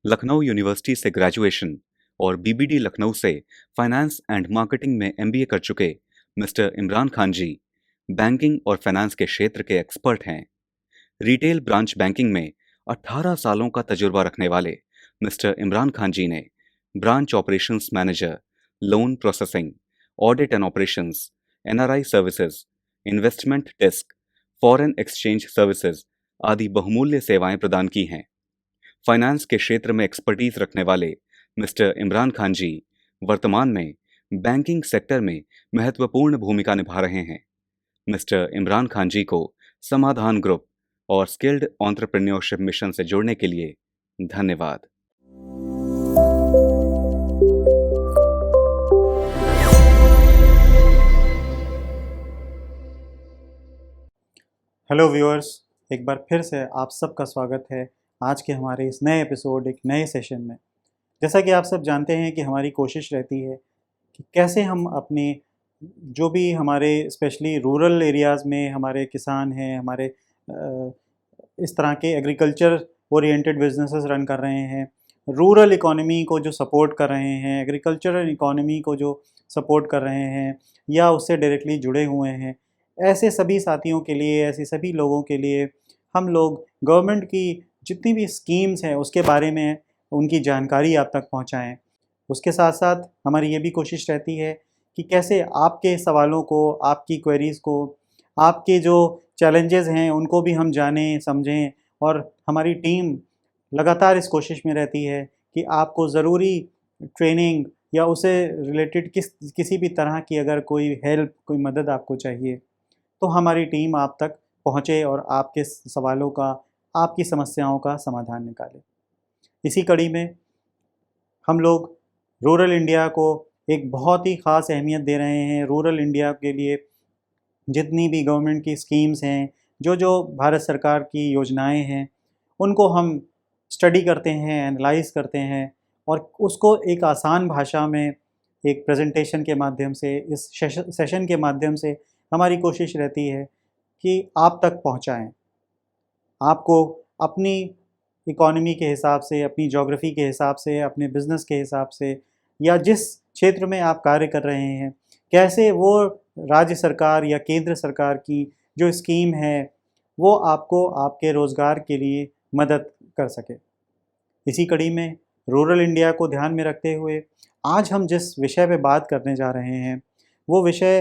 Lucknow university से graduation और BBD Lucknow से फाइनेंस एंड मार्केटिंग में एमबीए कर चुके मिस्टर इमरान खान जी बैंकिंग और फाइनेंस के क्षेत्र के एक्सपर्ट हैं। रिटेल ब्रांच बैंकिंग में 18 सालों का तजुर्बा रखने वाले मिस्टर इमरान खान जी ने branch operations manager, loan processing, audit and operations, NRI services, investment desk, foreign exchange services आदि बहुमूल्य सेवाएं प्रदान की हैं। फाइनेंस के क्षेत्र में एक्सपर्टीज रखने वाले मिस्टर इमरान खान जी वर्तमान में बैंकिंग सेक्टर में महत्वपूर्ण भूमिका निभा रहे हैं। मिस्टर इमरान खान जी को समाधान ग्रुप और स्किल्ड एंटरप्रेन्योरशिप मिशन से जुड़ने के लिए धन्यवाद। हेलो व्यूअर्स, एक बार फिर से आप सबका स्वागत है आज के हमारे इस नए एपिसोड, एक नए सेशन में। जैसा कि आप सब जानते हैं कि हमारी कोशिश रहती है कि कैसे हम अपने जो भी हमारे स्पेशली रूरल एरियाज़ में हमारे किसान हैं, हमारे इस तरह के एग्रीकल्चर ओरिएंटेड बिजनेसेस रन कर रहे हैं, रूरल इकोनॉमी को जो सपोर्ट कर रहे हैं, एग्रीकल्चरल इकोनॉमी को जो सपोर्ट कर रहे हैं या उससे डायरेक्टली जुड़े हुए हैं, ऐसे सभी साथियों के लिए, ऐसे सभी लोगों के लिए हम लोग गवर्नमेंट की जितनी भी स्कीम्स हैं उसके बारे में उनकी जानकारी आप तक पहुंचाएं। उसके साथ साथ हमारी ये भी कोशिश रहती है कि कैसे आपके सवालों को, आपकी क्वेरीज़ को, आपके जो चैलेंजेस हैं उनको भी हम जानें, समझें। और हमारी टीम लगातार इस कोशिश में रहती है कि आपको ज़रूरी ट्रेनिंग या उससे रिलेटेड किसी भी तरह की अगर कोई हेल्प, कोई मदद आपको चाहिए तो हमारी टीम आप तक पहुँचे और आपके सवालों का, आपकी समस्याओं का समाधान निकाले। इसी कड़ी में हम लोग रूरल इंडिया को एक बहुत ही ख़ास अहमियत दे रहे हैं। रूरल इंडिया के लिए जितनी भी गवर्नमेंट की स्कीम्स हैं, जो जो भारत सरकार की योजनाएं हैं, उनको हम स्टडी करते हैं, एनालाइज़ करते हैं और उसको एक आसान भाषा में एक प्रेजेंटेशन के माध्यम से, इस सेशन के माध्यम से हमारी कोशिश रहती है कि आप तक पहुंचाएं। आपको अपनी इकोनॉमी के हिसाब से, अपनी ज्योग्राफी के हिसाब से, अपने बिज़नेस के हिसाब से या जिस क्षेत्र में आप कार्य कर रहे हैं, कैसे वो राज्य सरकार या केंद्र सरकार की जो स्कीम है वो आपको आपके रोज़गार के लिए मदद कर सके। इसी कड़ी में रूरल इंडिया को ध्यान में रखते हुए आज हम जिस विषय पे बात करने जा रहे हैं वो विषय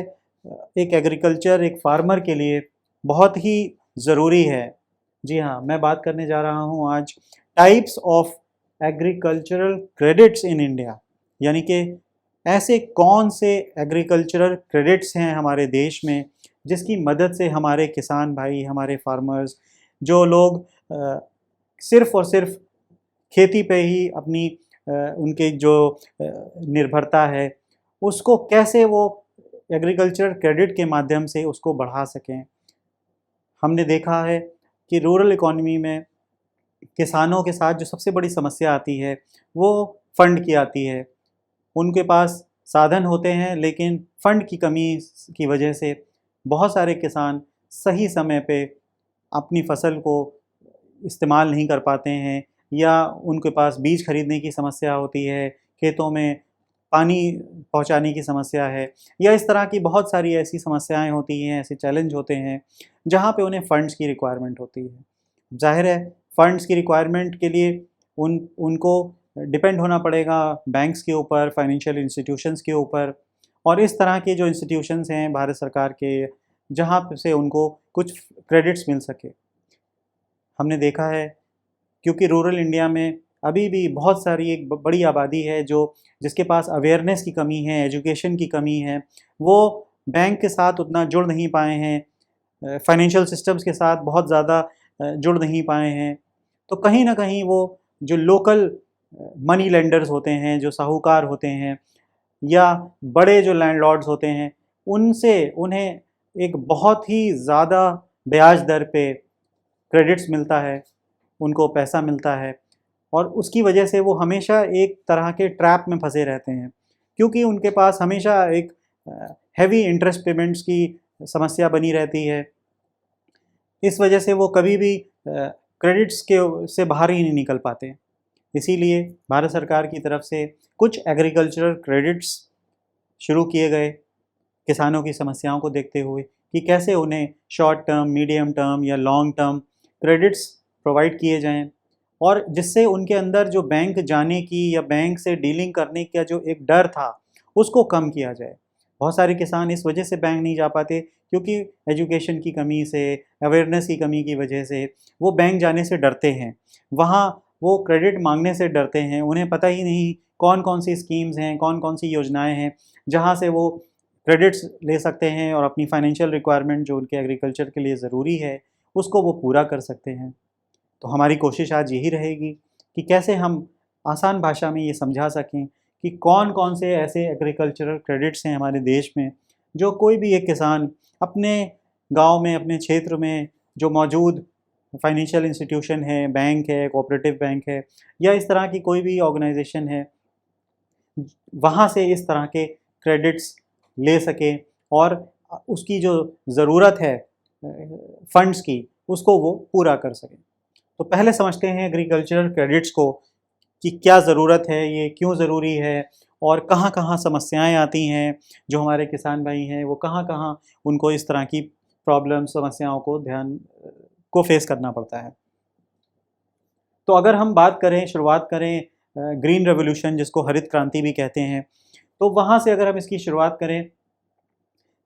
एक एग्रीकल्चर, एक फार्मर के लिए बहुत ही ज़रूरी है। जी हाँ, मैं बात करने जा रहा हूँ आज types of agricultural credits in India, यानी कि ऐसे कौन से एग्रीकल्चरल क्रेडिट्स हैं हमारे देश में जिसकी मदद से हमारे किसान भाई, हमारे फार्मर्स, जो लोग सिर्फ़ और सिर्फ खेती पे ही अपनी उनके जो निर्भरता है उसको कैसे वो एग्रीकल्चर क्रेडिट के माध्यम से उसको बढ़ा सकें। हमने देखा है कि रूरल इकोनॉमी में किसानों के साथ जो सबसे बड़ी समस्या आती है वो फ़ंड की आती है। उनके पास साधन होते हैं लेकिन फ़ंड की कमी की वजह से बहुत सारे किसान सही समय पे अपनी फ़सल को इस्तेमाल नहीं कर पाते हैं या उनके पास बीज खरीदने की समस्या होती है, खेतों में पानी पहुंचाने की समस्या है या इस तरह की बहुत सारी ऐसी समस्याएं होती हैं, ऐसे चैलेंज होते हैं जहां पे उन्हें फ़ंड्स की रिक्वायरमेंट होती है। ज़ाहिर है फ़ंड्स की रिक्वायरमेंट के लिए उनको डिपेंड होना पड़ेगा बैंक्स के ऊपर, फाइनेंशियल इंस्टीट्यूशंस के ऊपर और इस तरह के जो इंस्टीट्यूशंस हैं भारत सरकार के, जहाँ से उनको कुछ क्रेडिट्स मिल सके। हमने देखा है क्योंकि रूरल इंडिया में अभी भी बहुत सारी एक बड़ी आबादी है जो जिसके पास अवेयरनेस की कमी है, एजुकेशन की कमी है, वो बैंक के साथ उतना जुड़ नहीं पाए हैं, फाइनेंशियल सिस्टम्स के साथ बहुत ज़्यादा जुड़ नहीं पाए हैं। तो कहीं ना कहीं वो जो लोकल मनी लेंडर्स होते हैं, जो साहूकार होते हैं या बड़े जो लैंडलॉर्ड्स होते हैं, उनसे उन्हें एक बहुत ही ज़्यादा ब्याज दर पे क्रेडिट्स मिलता है, उनको पैसा मिलता है और उसकी वजह से वो हमेशा एक तरह के ट्रैप में फंसे रहते हैं क्योंकि उनके पास हमेशा एक हैवी इंटरेस्ट पेमेंट्स की समस्या बनी रहती है। इस वजह से वो कभी भी क्रेडिट्स के से बाहर ही नहीं निकल पाते। इसीलिए भारत सरकार की तरफ से कुछ एग्रीकल्चरल क्रेडिट्स शुरू किए गए किसानों की समस्याओं को देखते हुए कि कैसे उन्हें शॉर्ट टर्म, मीडियम टर्म या लॉन्ग टर्म क्रेडिट्स प्रोवाइड किए जाएं और जिससे उनके अंदर जो बैंक जाने की या बैंक से डीलिंग करने का जो एक डर था उसको कम किया जाए। बहुत सारे किसान इस वजह से बैंक नहीं जा पाते क्योंकि एजुकेशन की कमी से, अवेयरनेस की कमी की वजह से वो बैंक जाने से डरते हैं। वहाँ वो क्रेडिट मांगने से डरते हैं, उन्हें पता ही नहीं कौन कौन सी स्कीम्स हैं, कौन कौन सी योजनाएं हैं जहाँ से वो क्रेडिट्स ले सकते हैं और अपनी फाइनेंशियल रिक्वायरमेंट जो उनके एग्रीकल्चर के लिए ज़रूरी है उसको वो पूरा कर सकते हैं। तो हमारी कोशिश आज यही रहेगी कि कैसे हम आसान भाषा में ये समझा सकें कि कौन कौन से ऐसे एग्रीकल्चरल क्रेडिट्स हैं हमारे देश में जो कोई भी एक किसान अपने गांव में, अपने क्षेत्र में जो मौजूद फाइनेंशियल इंस्टीट्यूशन है, बैंक है, कोऑपरेटिव बैंक है या इस तरह की कोई भी ऑर्गेनाइजेशन है, वहाँ से इस तरह के क्रेडिट्स ले सके और उसकी जो ज़रूरत है फंड्स की उसको वो पूरा कर सकें। तो पहले समझते हैं एग्रीकल्चरल क्रेडिट्स को कि क्या ज़रूरत है, ये क्यों ज़रूरी है और कहाँ-कहाँ समस्याएं आती हैं। जो हमारे किसान भाई हैं वो कहाँ-कहाँ उनको इस तरह की प्रॉब्लम, समस्याओं को फेस करना पड़ता है। तो अगर हम बात करें, शुरुआत करें ग्रीन रेवोल्यूशन जिसको हरित क्रांति भी कहते हैं, तो वहाँ से अगर हम इसकी शुरुआत करें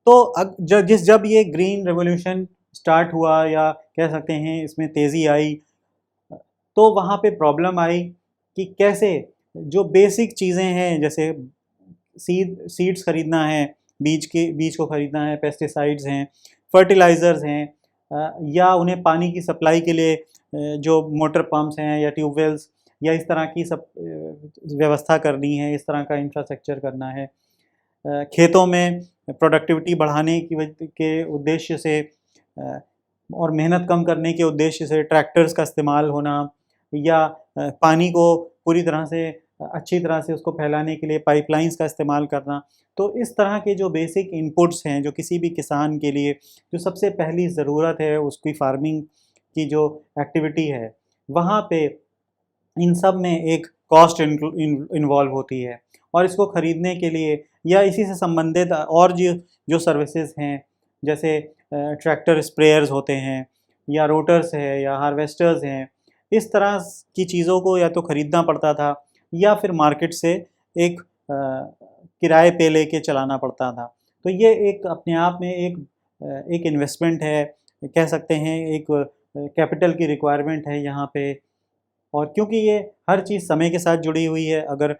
तो जब ये ग्रीन रेवोल्यूशन स्टार्ट हुआ या कह सकते हैं इसमें तेज़ी आई, तो वहाँ पे प्रॉब्लम आई कि कैसे जो बेसिक चीज़ें हैं जैसे सीड्स खरीदना है, बीज को खरीदना है, पेस्टिसाइड्स हैं, फर्टिलाइज़र्स हैं या उन्हें पानी की सप्लाई के लिए जो मोटर पंप्स हैं या ट्यूबवेल्स या इस तरह की सब व्यवस्था करनी है, इस तरह का इंफ्रास्ट्रक्चर करना है। खेतों में प्रोडक्टिविटी बढ़ाने के उद्देश्य से और मेहनत कम करने के उद्देश्य से ट्रैक्टर्स का इस्तेमाल होना या पानी को पूरी तरह से अच्छी तरह से उसको फैलाने के लिए पाइपलाइंस का इस्तेमाल करना। तो इस तरह के जो बेसिक इनपुट्स हैं जो किसी भी किसान के लिए जो सबसे पहली ज़रूरत है उसकी फार्मिंग की जो एक्टिविटी है, वहाँ पे इन सब में एक कॉस्ट इन्वॉल्व होती है और इसको ख़रीदने के लिए या इसी से संबंधित और जो सर्विसेज हैं जैसे ट्रैक्टर स्प्रेयर्स होते हैं या रोटर्स है या हार्वेस्टर्स हैं, इस तरह की चीज़ों को या तो ख़रीदना पड़ता था या फिर मार्केट से एक किराए पे लेके चलाना पड़ता था। तो ये एक अपने आप में एक इन्वेस्टमेंट है, कह सकते हैं एक कैपिटल की रिक्वायरमेंट है यहाँ पे। और क्योंकि ये हर चीज़ समय के साथ जुड़ी हुई है, अगर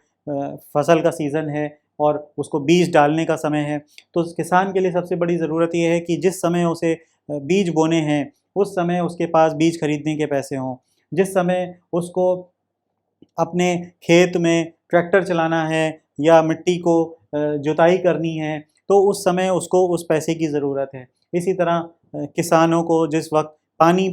फसल का सीज़न है और उसको बीज डालने का समय है तो किसान के लिए सबसे बड़ी ज़रूरत ये है कि जिस समय उसे बीज बोने हैं उस समय उसके पास बीज खरीदने के पैसे हों। जिस समय उसको अपने खेत में ट्रैक्टर चलाना है या मिट्टी को जुताई करनी है तो उस समय उसको उस पैसे की ज़रूरत है। इसी तरह किसानों को जिस वक्त पानी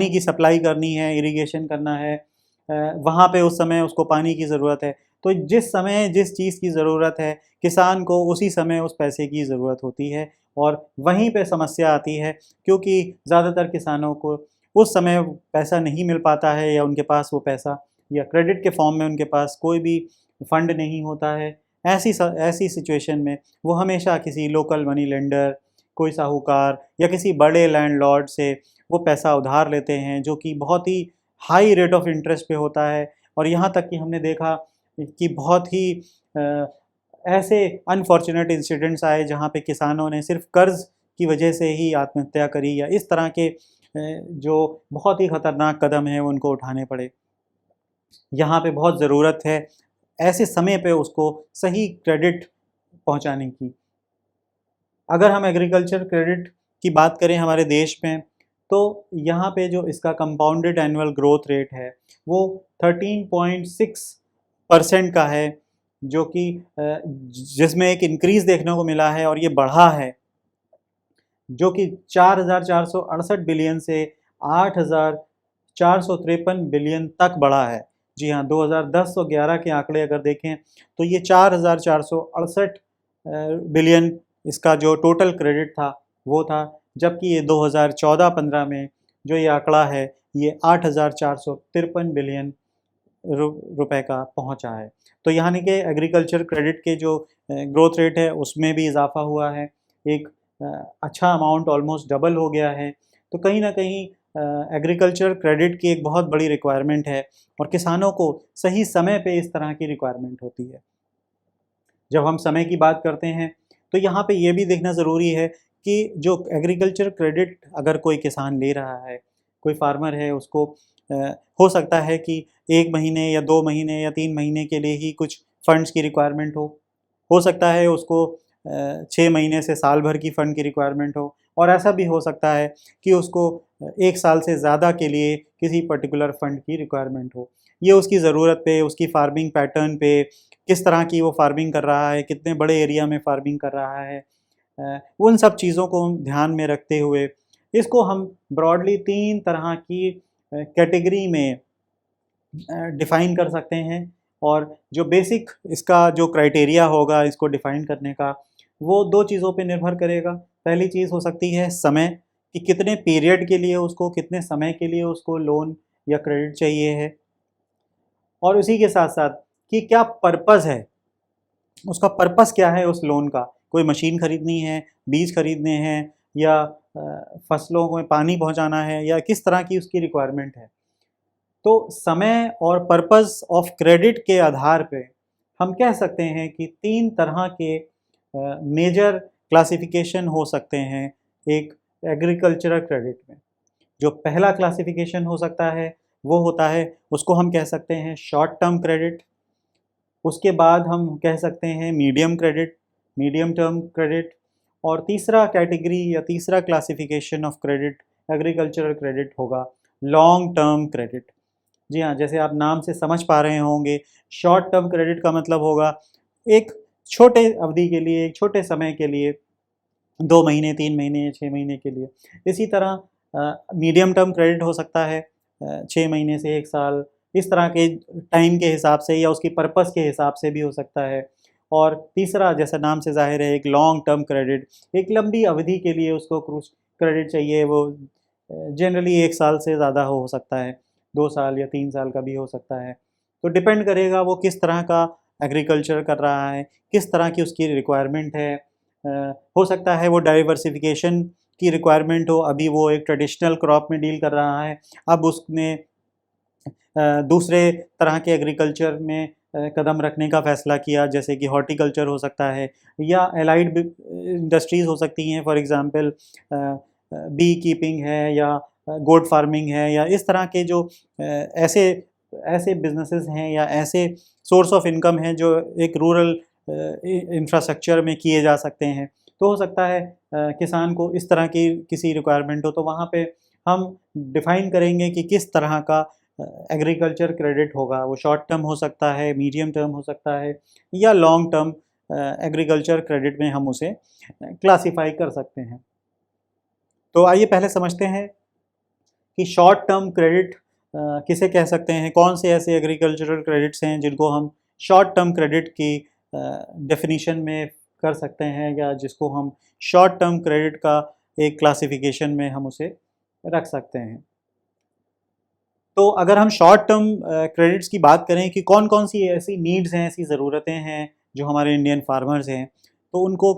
की सप्लाई करनी है, इरिगेशन करना है, वहाँ पे उस समय उसको पानी की ज़रूरत है। तो जिस समय जिस चीज़ की ज़रूरत है किसान को उसी समय उस पैसे की ज़रूरत होती है और वहीं पे समस्या आती है क्योंकि ज़्यादातर किसानों को उस समय पैसा नहीं मिल पाता है या उनके पास वो पैसा या क्रेडिट के फॉर्म में उनके पास कोई भी फंड नहीं होता है। ऐसी सिचुएशन में वो हमेशा किसी लोकल मनी लेंडर, कोई साहूकार या किसी बड़े लैंडलॉर्ड से वो पैसा उधार लेते हैं जो कि बहुत ही हाई रेट ऑफ इंटरेस्ट पे होता है। और यहाँ तक कि हमने देखा कि बहुत ही ऐसे अनफॉर्चुनेट इंसिडेंट्स आए जहाँ पे किसानों ने सिर्फ कर्ज़ की वजह से ही आत्महत्या करी या इस तरह के जो बहुत ही ख़तरनाक कदम हैं उनको उठाने पड़े। यहाँ पे बहुत ज़रूरत है ऐसे समय पे उसको सही क्रेडिट पहुँचाने की। अगर हम एग्रीकल्चर क्रेडिट की बात करें हमारे देश में तो यहाँ पे जो इसका कंपाउंडेड एनुअल ग्रोथ रेट है वो 13.6% का है, जो कि जिसमें एक इंक्रीज़ देखने को मिला है और ये बढ़ा है जो कि 4,468 बिलियन से 8,453 बिलियन तक बढ़ा है। जी हाँ, 2010-11 के आंकड़े अगर देखें तो ये 4,468 बिलियन इसका जो टोटल क्रेडिट था वो था, जबकि ये 2014-15 में जो ये आंकड़ा है ये 8,453 बिलियन रुपए का पहुंचा है। तो यानी कि एग्रीकल्चर क्रेडिट के जो ग्रोथ रेट है उसमें भी इजाफा हुआ है। एक अच्छा अमाउंट ऑलमोस्ट डबल हो गया है। तो कहीं ना कहीं एग्रीकल्चर क्रेडिट की एक बहुत बड़ी रिक्वायरमेंट है और किसानों को सही समय पे इस तरह की रिक्वायरमेंट होती है। जब हम समय की बात करते हैं तो यहाँ पे ये भी देखना ज़रूरी है कि जो एग्रीकल्चर क्रेडिट अगर कोई किसान ले रहा है, कोई फार्मर है, उसको हो सकता है कि 1 महीने या 2 महीने या 3 महीने के लिए ही कुछ फंड्स की रिक्वायरमेंट हो सकता है उसको 6 महीने से साल भर की फ़ंड की रिक्वायरमेंट हो, और ऐसा भी हो सकता है कि उसको 1 साल से ज़्यादा के लिए किसी पर्टिकुलर फ़ंड की रिक्वायरमेंट हो। ये उसकी ज़रूरत पे, उसकी फार्मिंग पैटर्न पे, किस तरह की वो फार्मिंग कर रहा है, कितने बड़े एरिया में फार्मिंग कर रहा है, उन सब चीज़ों को ध्यान में रखते हुए इसको हम ब्रॉडली 3 तरह की कैटेगरी में डिफ़ाइन कर सकते हैं। और जो बेसिक इसका जो क्राइटेरिया होगा इसको डिफ़ाइन करने का, वो 2 चीज़ों पे निर्भर करेगा। पहली चीज़ हो सकती है समय, कि कितने पीरियड के लिए उसको, कितने समय के लिए उसको लोन या क्रेडिट चाहिए है, और उसी के साथ-साथ कि क्या पर्पज़ है, उसका पर्पस क्या है उस लोन का। कोई मशीन खरीदनी है, बीज खरीदने हैं, या फसलों में पानी पहुंचाना है, या किस तरह की उसकी रिक्वायरमेंट है। तो समय और पर्पस ऑफ क्रेडिट के आधार पे हम कह सकते हैं कि 3 तरह के मेजर क्लासिफिकेशन हो सकते हैं एक एग्रीकल्चरल क्रेडिट में। जो पहला क्लासिफिकेशन हो सकता है वो होता है, उसको हम कह सकते हैं शॉर्ट टर्म क्रेडिट। उसके बाद हम कह सकते हैं medium credit, medium term credit. और तीसरा कैटेगरी या तीसरा classification of credit, agricultural credit होगा लॉन्ग टर्म क्रेडिट। जी हाँ, जैसे आप नाम से समझ पा रहे होंगे, शॉर्ट टर्म क्रेडिट का मतलब होगा एक छोटे अवधि के लिए, एक छोटे समय के लिए, 2 महीने, 3 महीने, 6 महीने के लिए। इसी तरह मीडियम टर्म क्रेडिट हो सकता है 6 महीने से 1 साल, इस तरह के टाइम के हिसाब से या उसकी पर्पस के हिसाब से भी हो सकता है। और तीसरा, जैसा नाम से ज़ाहिर है, एक लॉन्ग टर्म क्रेडिट, एक लंबी अवधि के लिए उसको क्रेडिट चाहिए, वो जनरली 1 साल से ज़्यादा हो सकता है, 2 साल या 3 साल का भी हो सकता है। तो डिपेंड करेगा वो किस तरह का एग्रीकल्चर कर रहा है, किस तरह की उसकी रिक्वायरमेंट है। हो सकता है वो डाइवर्सिफ़िकेशन की रिक्वायरमेंट हो, अभी वो एक ट्रेडिशनल क्रॉप में डील कर रहा है, अब उसने दूसरे तरह के एग्रीकल्चर में कदम रखने का फ़ैसला किया, जैसे कि हॉर्टिकल्चर हो सकता है, या एलाइड इंडस्ट्रीज़ हो सकती हैं, फॉर एग्ज़ाम्पल बी कीपिंग है, या गोट फार्मिंग है, या इस तरह के जो ऐसे ऐसे बिज़नेसेस हैं या ऐसे सोर्स ऑफ इनकम हैं जो एक रूरल इंफ्रास्ट्रक्चर में किए जा सकते हैं। तो हो सकता है किसान को इस तरह की किसी रिक्वायरमेंट हो, तो वहाँ पे हम डिफ़ाइन करेंगे कि किस तरह का एग्रीकल्चर क्रेडिट होगा। वो शॉर्ट टर्म हो सकता है, मीडियम टर्म हो सकता है, या लॉन्ग टर्म एग्रीकल्चर क्रेडिट में हम उसे क्लासिफाई कर सकते हैं। तो आइए पहले समझते हैं कि शॉर्ट टर्म क्रेडिट किसे कह सकते हैं, कौन से ऐसे एग्रीकल्चरल क्रेडिट्स हैं जिनको हम शॉर्ट टर्म क्रेडिट की डेफिनीशन में कर सकते हैं, या जिसको हम शॉर्ट टर्म क्रेडिट का एक क्लासिफिकेशन में हम उसे रख सकते हैं। तो अगर हम शॉर्ट टर्म क्रेडिट्स की बात करें कि कौन-कौन सी ऐसी नीड्स हैं, ऐसी ज़रूरतें हैं जो हमारे इंडियन फार्मर्स हैं, तो उनको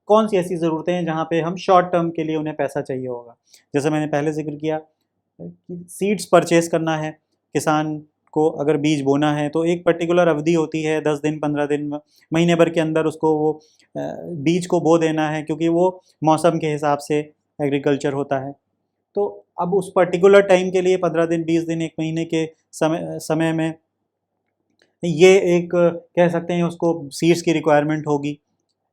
कौन सी ऐसी ज़रूरतें हैं जहाँ पे हम शॉर्ट टर्म के लिए उन्हें पैसा चाहिए होगा। जैसे मैंने पहले ज़िक्र किया कि सीड्स परचेज़ करना है, किसान को अगर बीज बोना है तो एक पर्टिकुलर अवधि होती है, 10 दिन, 15 दिन, महीने भर के अंदर उसको वो बीज को बो देना है, क्योंकि वो मौसम के हिसाब से एग्रीकल्चर होता है। तो अब उस पर्टिकुलर टाइम के लिए 15 दिन, 20 दिन, 1 महीने के समय में ये एक कह सकते हैं उसको सीड्स की रिक्वायरमेंट होगी।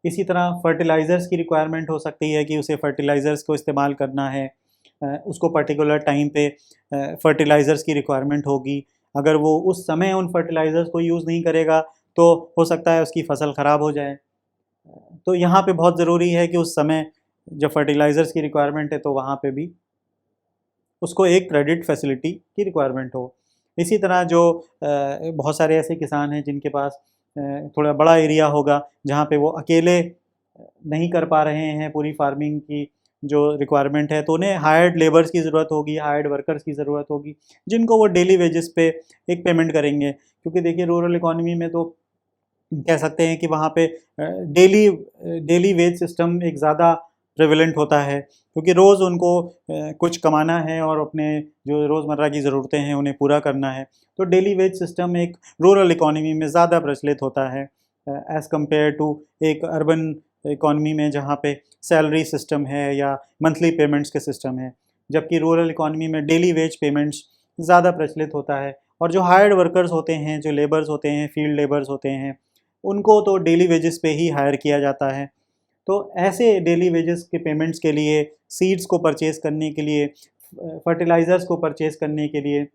इसी तरह फर्टिलाइज़र्स की रिक्वायरमेंट हो सकती है कि उसे फर्टिलाइज़र्स को इस्तेमाल करना है। उसको पर्टिकुलर टाइम पे फर्टिलाइज़र्स की रिक्वायरमेंट होगी। अगर वो उस समय उन फर्टिलाइज़र्स को यूज़ नहीं करेगा तो हो सकता है उसकी फ़सल ख़राब हो जाए। तो यहाँ पे बहुत ज़रूरी है कि उस समय जब फर्टिलाइज़र्स की रिक्वायरमेंट है तो वहाँ पे भी उसको एक क्रेडिट फैसिलिटी की रिक्वायरमेंट हो। इसी तरह जो बहुत सारे ऐसे किसान हैं जिनके पास थोड़ा बड़ा एरिया होगा, जहाँ पे वो अकेले नहीं कर पा रहे हैं पूरी फार्मिंग की जो रिक्वायरमेंट है, तो उन्हें हायर्ड लेबर्स की ज़रूरत होगी, हायर्ड वर्कर्स की ज़रूरत होगी, जिनको वो डेली वेजेस पे एक पेमेंट करेंगे। क्योंकि देखिए रूरल इकोनॉमी में तो कह सकते हैं कि वहाँ पे डेली डेली वेज सिस्टम एक ज़्यादा प्रेवलेंट होता है, क्योंकि रोज़ उनको कुछ कमाना है और अपने जो रोज़मर्रा की ज़रूरतें हैं उन्हें पूरा करना है। तो डेली वेज सिस्टम एक रूरल इकोनॉमी में ज़्यादा प्रचलित होता है एज़ कम्पेयर टू एक अर्बन इकोनॉमी में, जहाँ पे सैलरी सिस्टम है या मंथली पेमेंट्स के सिस्टम है। जबकि रूरल इकोनॉमी में डेली वेज पेमेंट्स ज़्यादा प्रचलित होता है, और जो हायर्ड वर्कर्स होते हैं, जो लेबर्स होते हैं, फील्ड लेबर्स होते हैं, उनको तो डेली वेजेस पे ही हायर किया जाता है। तो ऐसे डेली वेजेस के पेमेंट्स के लिए, सीड्स को परचेज़ करने के लिए, फर्टिलाइज़र्स को परचेज़ करने के लिए,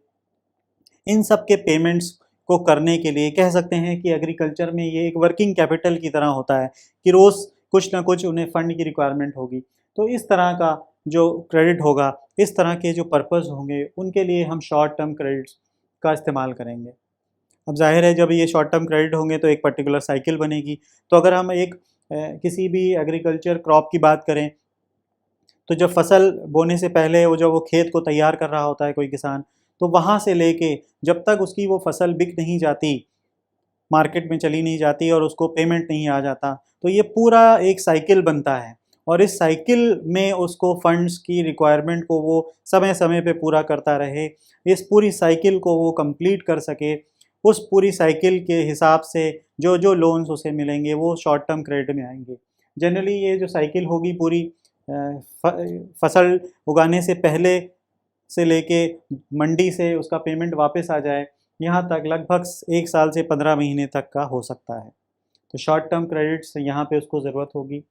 इन सब के पेमेंट्स को करने के लिए कह सकते हैं कि एग्रीकल्चर में ये एक वर्किंग कैपिटल की तरह होता है कि रोज़ कुछ ना कुछ उन्हें फ़ंड की रिक्वायरमेंट होगी। तो इस तरह का जो क्रेडिट होगा, इस तरह के जो पर्पज़ होंगे, उनके लिए हम शॉर्ट टर्म क्रेडिट्स का इस्तेमाल करेंगे। अब ज़ाहिर है जब ये शॉर्ट टर्म क्रेडिट होंगे तो एक पर्टिकुलर साइकिल बनेगी। तो अगर हम एक किसी भी एग्रीकल्चर क्रॉप की बात करें, तो जब फसल बोने से पहले वो जब वो खेत को तैयार कर रहा होता है कोई किसान, तो वहाँ से लेके जब तक उसकी वो फसल बिक नहीं जाती, मार्केट में चली नहीं जाती और उसको पेमेंट नहीं आ जाता, तो ये पूरा एक साइकिल बनता है। और इस साइकिल में उसको फंड्स की रिक्वायरमेंट को वो समय-समय पे पूरा करता रहे। इस पूरी साइकिल को वो कंप्लीट कर सके, उस पूरी साइकिल के हिसाब से जो-जो लोन्स उसे मिलेंगे वो शॉर्ट टर्म क्रेडिट में आएँगे। जनरली ये जो साइकिल होगी पूरी अ, फ फसल उगाने से पहले से लेके मंडी से उसका पेमेंट वापस आ जाए, यहाँ तक लगभग 1 साल से 15 महीने तक का हो सकता है। तो शॉर्ट टर्म क्रेडिट्स यहाँ पे उसको ज़रूरत होगी।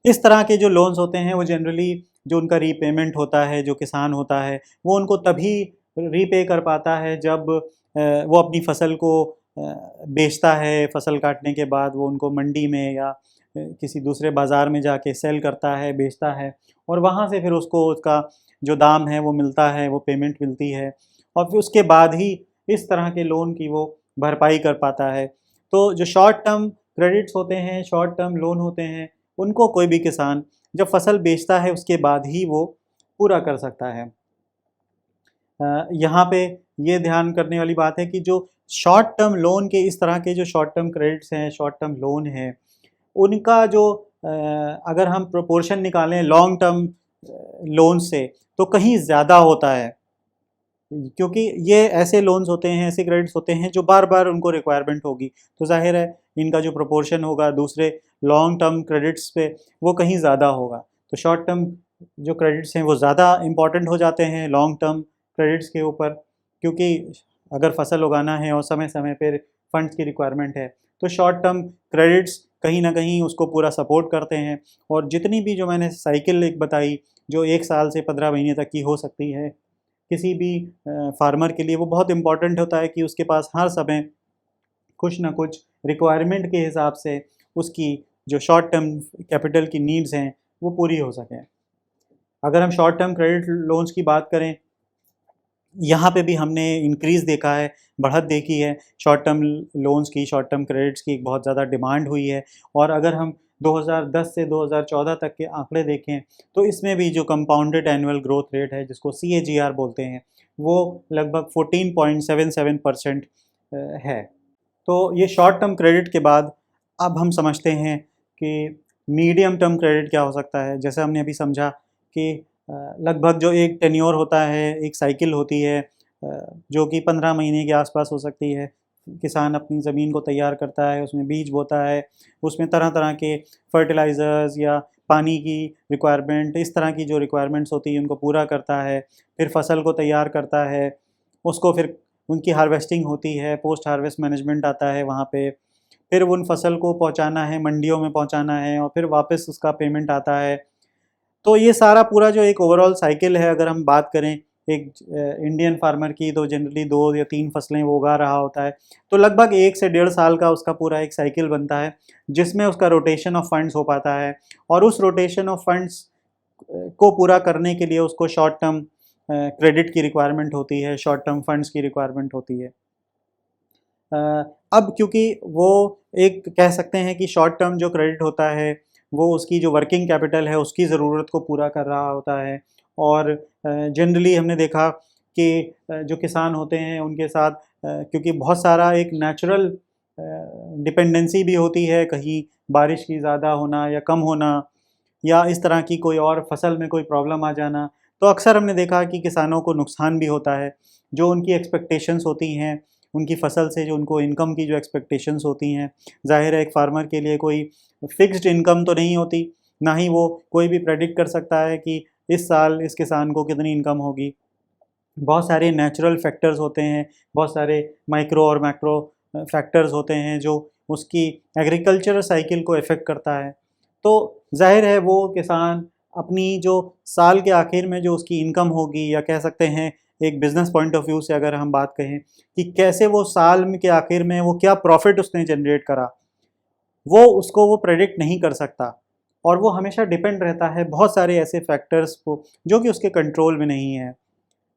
इस तरह के जो लोन्स होते हैं वो जनरली जो उनका रीपेमेंट होता है, जो किसान होता है, वो उनको तभी रीपे कर पाता है जब वो अपनी फसल को बेचता है, फसल काटने के बाद वो उनको मंडी में या किसी दूसरे बाज़ार में जाके सेल करता है, बेचता है, और वहाँ से फिर उसको उसका जो दाम है वो मिलता है, वो पेमेंट मिलती है, और फिर उसके बाद ही इस तरह के लोन की वो भरपाई कर पाता है। तो जो शॉर्ट टर्म क्रेडिट्स होते हैं, शॉर्ट टर्म लोन होते हैं, उनको कोई भी किसान जब फसल बेचता है उसके बाद ही वो पूरा कर सकता है। यहाँ पे ये ध्यान करने वाली बात है कि जो शॉर्ट टर्म लोन के इस तरह के जो शॉर्ट टर्म क्रेडिट्स हैं, शॉर्ट टर्म लोन हैं, उनका जो अगर हम प्रोपोर्शन निकालें लॉन्ग टर्म लोन से, तो कहीं ज़्यादा होता है। क्योंकि ये ऐसे लोन्स होते हैं, ऐसे क्रेडिट्स होते हैं जो बार-बार उनको रिक्वायरमेंट होगी। तो ज़ाहिर है इनका जो प्रोपोर्शन होगा दूसरे लॉन्ग टर्म क्रेडिट्स पे वो कहीं ज़्यादा होगा। तो शॉर्ट टर्म जो क्रेडिट्स हैं वो ज़्यादा इम्पोर्टेंट हो जाते हैं लॉन्ग टर्म क्रेडिट्स के ऊपर, क्योंकि अगर फसल उगाना है और समय-समय पे फंड्स की रिक्वायरमेंट है, तो शॉर्ट टर्म क्रेडिट्स कहीं न कहीं उसको पूरा सपोर्ट करते हैं। और जितनी भी जो मैंने साइकिल एक बताई, जो 1 साल से 15 महीने तक की हो सकती है, किसी भी फार्मर के लिए वो बहुत इम्पोर्टेंट होता है कि उसके पास हर समय कुछ ना कुछ रिक्वायरमेंट के हिसाब से उसकी जो शॉर्ट टर्म कैपिटल की नीड्स हैं वो पूरी हो सकें। अगर हम शॉर्ट टर्म क्रेडिट लोन्स की बात करें, यहाँ पे भी हमने इंक्रीज़ देखा है, बढ़त देखी है शॉर्ट टर्म लोन्स की, शॉर्ट टर्म क्रेडिट्स की एक बहुत ज़्यादा डिमांड हुई है। और अगर हम 2010 से 2014 तक के आंकड़े देखें, तो इसमें भी जो कंपाउंडेड एनुअल ग्रोथ रेट है, जिसको CAGR बोलते हैं, वो लगभग 14.77% है। तो ये शॉर्ट टर्म क्रेडिट के बाद अब हम समझते हैं कि मीडियम टर्म क्रेडिट क्या हो सकता है। जैसे हमने अभी समझा कि लगभग जो एक टेन्योर होता है, एक साइकिल होती है जो कि 15 महीने के आसपास हो सकती है। किसान अपनी ज़मीन को तैयार करता है, उसमें बीज बोता है, उसमें तरह-तरह के फर्टिलाइज़र्स या पानी की रिक्वायरमेंट, इस तरह की जो रिक्वायरमेंट्स होती हैं उनको पूरा करता है। फिर फसल को तैयार करता है, उसको फिर उनकी हार्वेस्टिंग होती है, पोस्ट हार्वेस्ट मैनेजमेंट आता है वहाँ पे। फिर उन फसल को पहुँचाना है, मंडियों में पहुँचाना है, और फिर वापस उसका पेमेंट आता है। तो ये सारा पूरा जो एक ओवरऑल साइकिल है, अगर हम बात करें एक इंडियन फार्मर की, तो जनरली 2 या 3 फसलें वो उगा रहा होता है। तो लगभग 1 से डेढ़ साल का उसका पूरा एक साइकिल बनता है, जिसमें उसका रोटेशन ऑफ फंड्स हो पाता है। और उस रोटेशन ऑफ फंड्स को पूरा करने के लिए उसको शॉर्ट टर्म क्रेडिट की रिक्वायरमेंट होती है, शॉर्ट टर्म फंड्स की रिक्वायरमेंट होती है। अ, अब क्योंकि वो एक कह सकते हैं कि शॉर्ट टर्म जो क्रेडिट होता है वो उसकी जो वर्किंग कैपिटल है उसकी ज़रूरत को पूरा कर रहा होता है। और जनरली हमने देखा कि जो किसान होते हैं उनके साथ क्योंकि बहुत सारा एक नेचुरल डिपेंडेंसी भी होती है, कहीं बारिश की ज़्यादा होना या कम होना या इस तरह की कोई और फसल में कोई प्रॉब्लम आ जाना, तो अक्सर हमने देखा कि किसानों को नुकसान भी होता है। जो उनकी एक्सपेक्टेशंस होती हैं, उनकी फसल से जो उनको इनकम की जो एक्सपेक्टेशंस होती हैं, ज़ाहिर है एक फार्मर के लिए कोई फिक्स्ड इनकम तो नहीं होती, ना ही वो कोई भी प्रेडिक्ट कर सकता है कि इस साल इस किसान को कितनी इनकम होगी। बहुत सारे नेचुरल फैक्टर्स होते हैं, बहुत सारे माइक्रो और मैक्रो फैक्टर्स होते हैं जो उसकी एग्रीकल्चरल साइकिल को इफ़ेक्ट करता है। तो ज़ाहिर है वो किसान अपनी जो साल के आखिर में जो उसकी इनकम होगी, या कह सकते हैं एक बिज़नेस पॉइंट ऑफ व्यू से अगर हम बात कहें कि कैसे वो साल में के आखिर में वो क्या प्रॉफ़िट उसने जनरेट करा, वो प्रेडिक्ट नहीं कर सकता। और वो हमेशा डिपेंड रहता है बहुत सारे ऐसे फैक्टर्स को जो कि उसके कंट्रोल में नहीं है।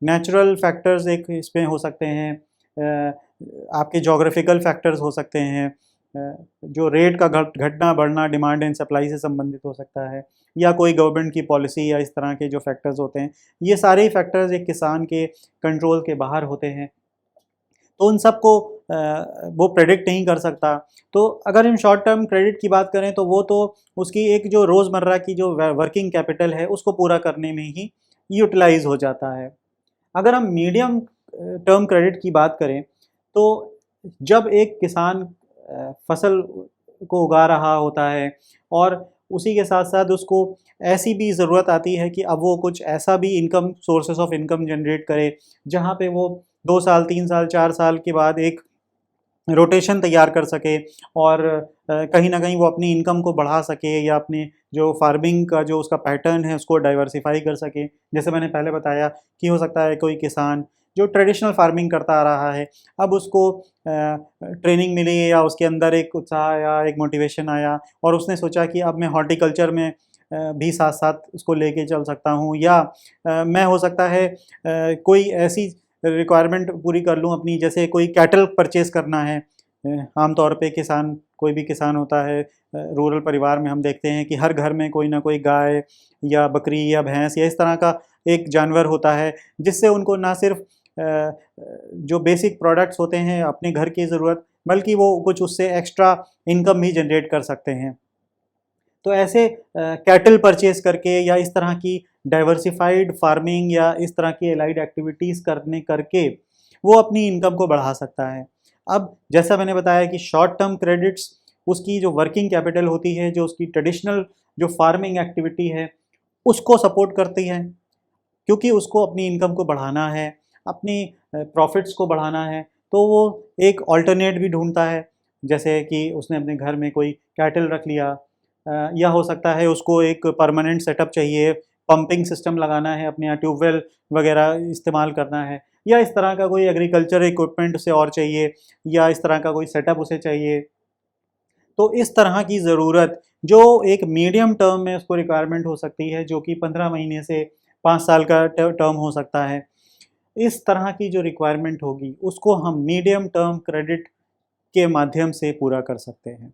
नेचुरल फैक्टर्स एक इसमें हो सकते हैं, आपके जोग्राफिकल फैक्टर्स हो सकते हैं, जो रेट का घटना बढ़ना डिमांड एंड सप्लाई से संबंधित हो सकता है, या कोई गवर्नमेंट की पॉलिसी या इस तरह के जो फैक्टर्स होते हैं, ये सारे ही फैक्टर्स एक किसान के कंट्रोल के बाहर होते हैं। तो उन सब को वो प्रेडिक्ट नहीं कर सकता। तो अगर इन शॉर्ट टर्म क्रेडिट की बात करें तो वो तो उसकी एक जो रोज़मर्रा की जो वर्किंग कैपिटल है उसको पूरा करने में ही यूटिलाइज हो जाता है। अगर हम मीडियम टर्म क्रेडिट की बात करें तो जब एक किसान फसल को उगा रहा होता है और उसी के साथ साथ उसको ऐसी भी ज़रूरत आती है कि अब वो कुछ ऐसा भी income sources of income generate करे जहाँ पे वो 2 साल 3 साल 4 साल के बाद एक रोटेशन तैयार कर सके और कहीं न कहीं वो अपनी इनकम को बढ़ा सके या अपने जो फार्मिंग का जो उसका पैटर्न है उसको डाइवर्सिफ़ाई कर सके। जैसे मैंने पहले बताया कि हो सकता है कोई किसान जो ट्रेडिशनल फार्मिंग करता आ रहा है, अब उसको ट्रेनिंग मिली या उसके अंदर एक उत्साह आया, एक मोटिवेशन आया और उसने सोचा कि अब मैं हॉर्टिकल्चर में भी साथ-साथ उसको लेके चल सकता हूँ, या मैं हो सकता है कोई ऐसी रिक्वायरमेंट पूरी कर लूँ अपनी, जैसे कोई कैटल परचेज़ करना है। आम तौर पे किसान कोई भी किसान होता है रूरल परिवार में हम देखते हैं कि हर घर में कोई ना कोई गाय या बकरी या भैंस या इस तरह का एक जानवर होता है, जिससे उनको ना सिर्फ़ जो बेसिक प्रोडक्ट्स होते हैं अपने घर की ज़रूरत, बल्कि वो कुछ उससे एक्स्ट्रा इनकम भी जनरेट कर सकते हैं। तो ऐसे कैटल परचेज़ करके या इस तरह की डाइवर्सिफ़ाइड फार्मिंग या इस तरह की एलाइड एक्टिविटीज़ करके वो अपनी इनकम को बढ़ा सकता है। अब जैसा मैंने बताया कि शॉर्ट टर्म क्रेडिट्स उसकी जो वर्किंग कैपिटल होती है, जो उसकी ट्रेडिशनल जो फार्मिंग एक्टिविटी है, उसको सपोर्ट करती हैं, क्योंकि उसको अपनी इनकम को बढ़ाना है, अपनी प्रॉफ़िट्स को बढ़ाना है, तो वो एक अल्टरनेट भी ढूँढता है। जैसे कि उसने अपने घर में कोई कैटल रख लिया, या हो सकता है उसको एक परमानेंट सेटअप चाहिए, पंपिंग सिस्टम लगाना है, अपने यहाँ ट्यूबवेल वगैरह इस्तेमाल करना है, या इस तरह का कोई एग्रीकल्चर इक्विपमेंट उसे और चाहिए, या इस तरह का कोई सेटअप उसे चाहिए। तो इस तरह की ज़रूरत जो एक मीडियम टर्म में उसको रिक्वायरमेंट हो सकती है, जो कि 15 महीने से 5 साल का टर्म हो सकता है। इस तरह की जो रिक्वायरमेंट होगी, उसको हम मीडियम टर्म क्रेडिट के माध्यम से पूरा कर सकते हैं।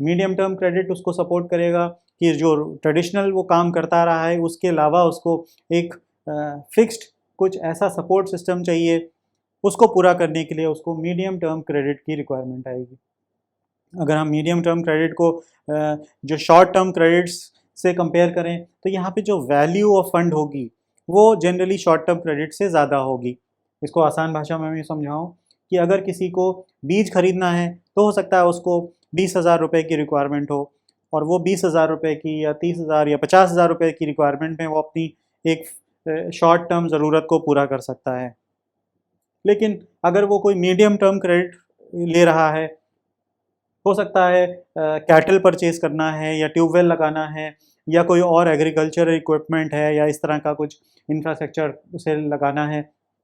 मीडियम टर्म क्रेडिट उसको सपोर्ट करेगा कि जो ट्रेडिशनल वो काम करता रहा है, उसके अलावा उसको एक फिक्स्ड कुछ ऐसा सपोर्ट सिस्टम चाहिए, उसको पूरा करने के लिए उसको मीडियम टर्म क्रेडिट की रिक्वायरमेंट आएगी। अगर हम मीडियम टर्म क्रेडिट को जो शॉर्ट टर्म क्रेडिट्स से कंपेयर करें, तो यहाँ पे जो वैल्यू ऑफ फंड होगी, वो जनरली शॉर्ट टर्म क्रेडिट से ज़्यादा होगी। इसको आसान भाषा में मैं समझाऊँ कि अगर किसी को बीज खरीदना है, तो हो सकता है उसको 20,000 रुपए की रिक्वायरमेंट हो, और वो 20,000 रुपए की या 30,000 या 50,000 रुपए की रिक्वायरमेंट में वो अपनी एक शॉर्ट टर्म ज़रूरत को पूरा कर सकता है। लेकिन अगर वो कोई मीडियम टर्म क्रेडिट ले रहा है, हो सकता है कैटल परचेज़ करना है या ट्यूबवेल लगाना है या कोई और एग्रीकल्चर इक्विपमेंट है या इस तरह का कुछ इंफ्रास्ट्रक्चर उसे लगाना है,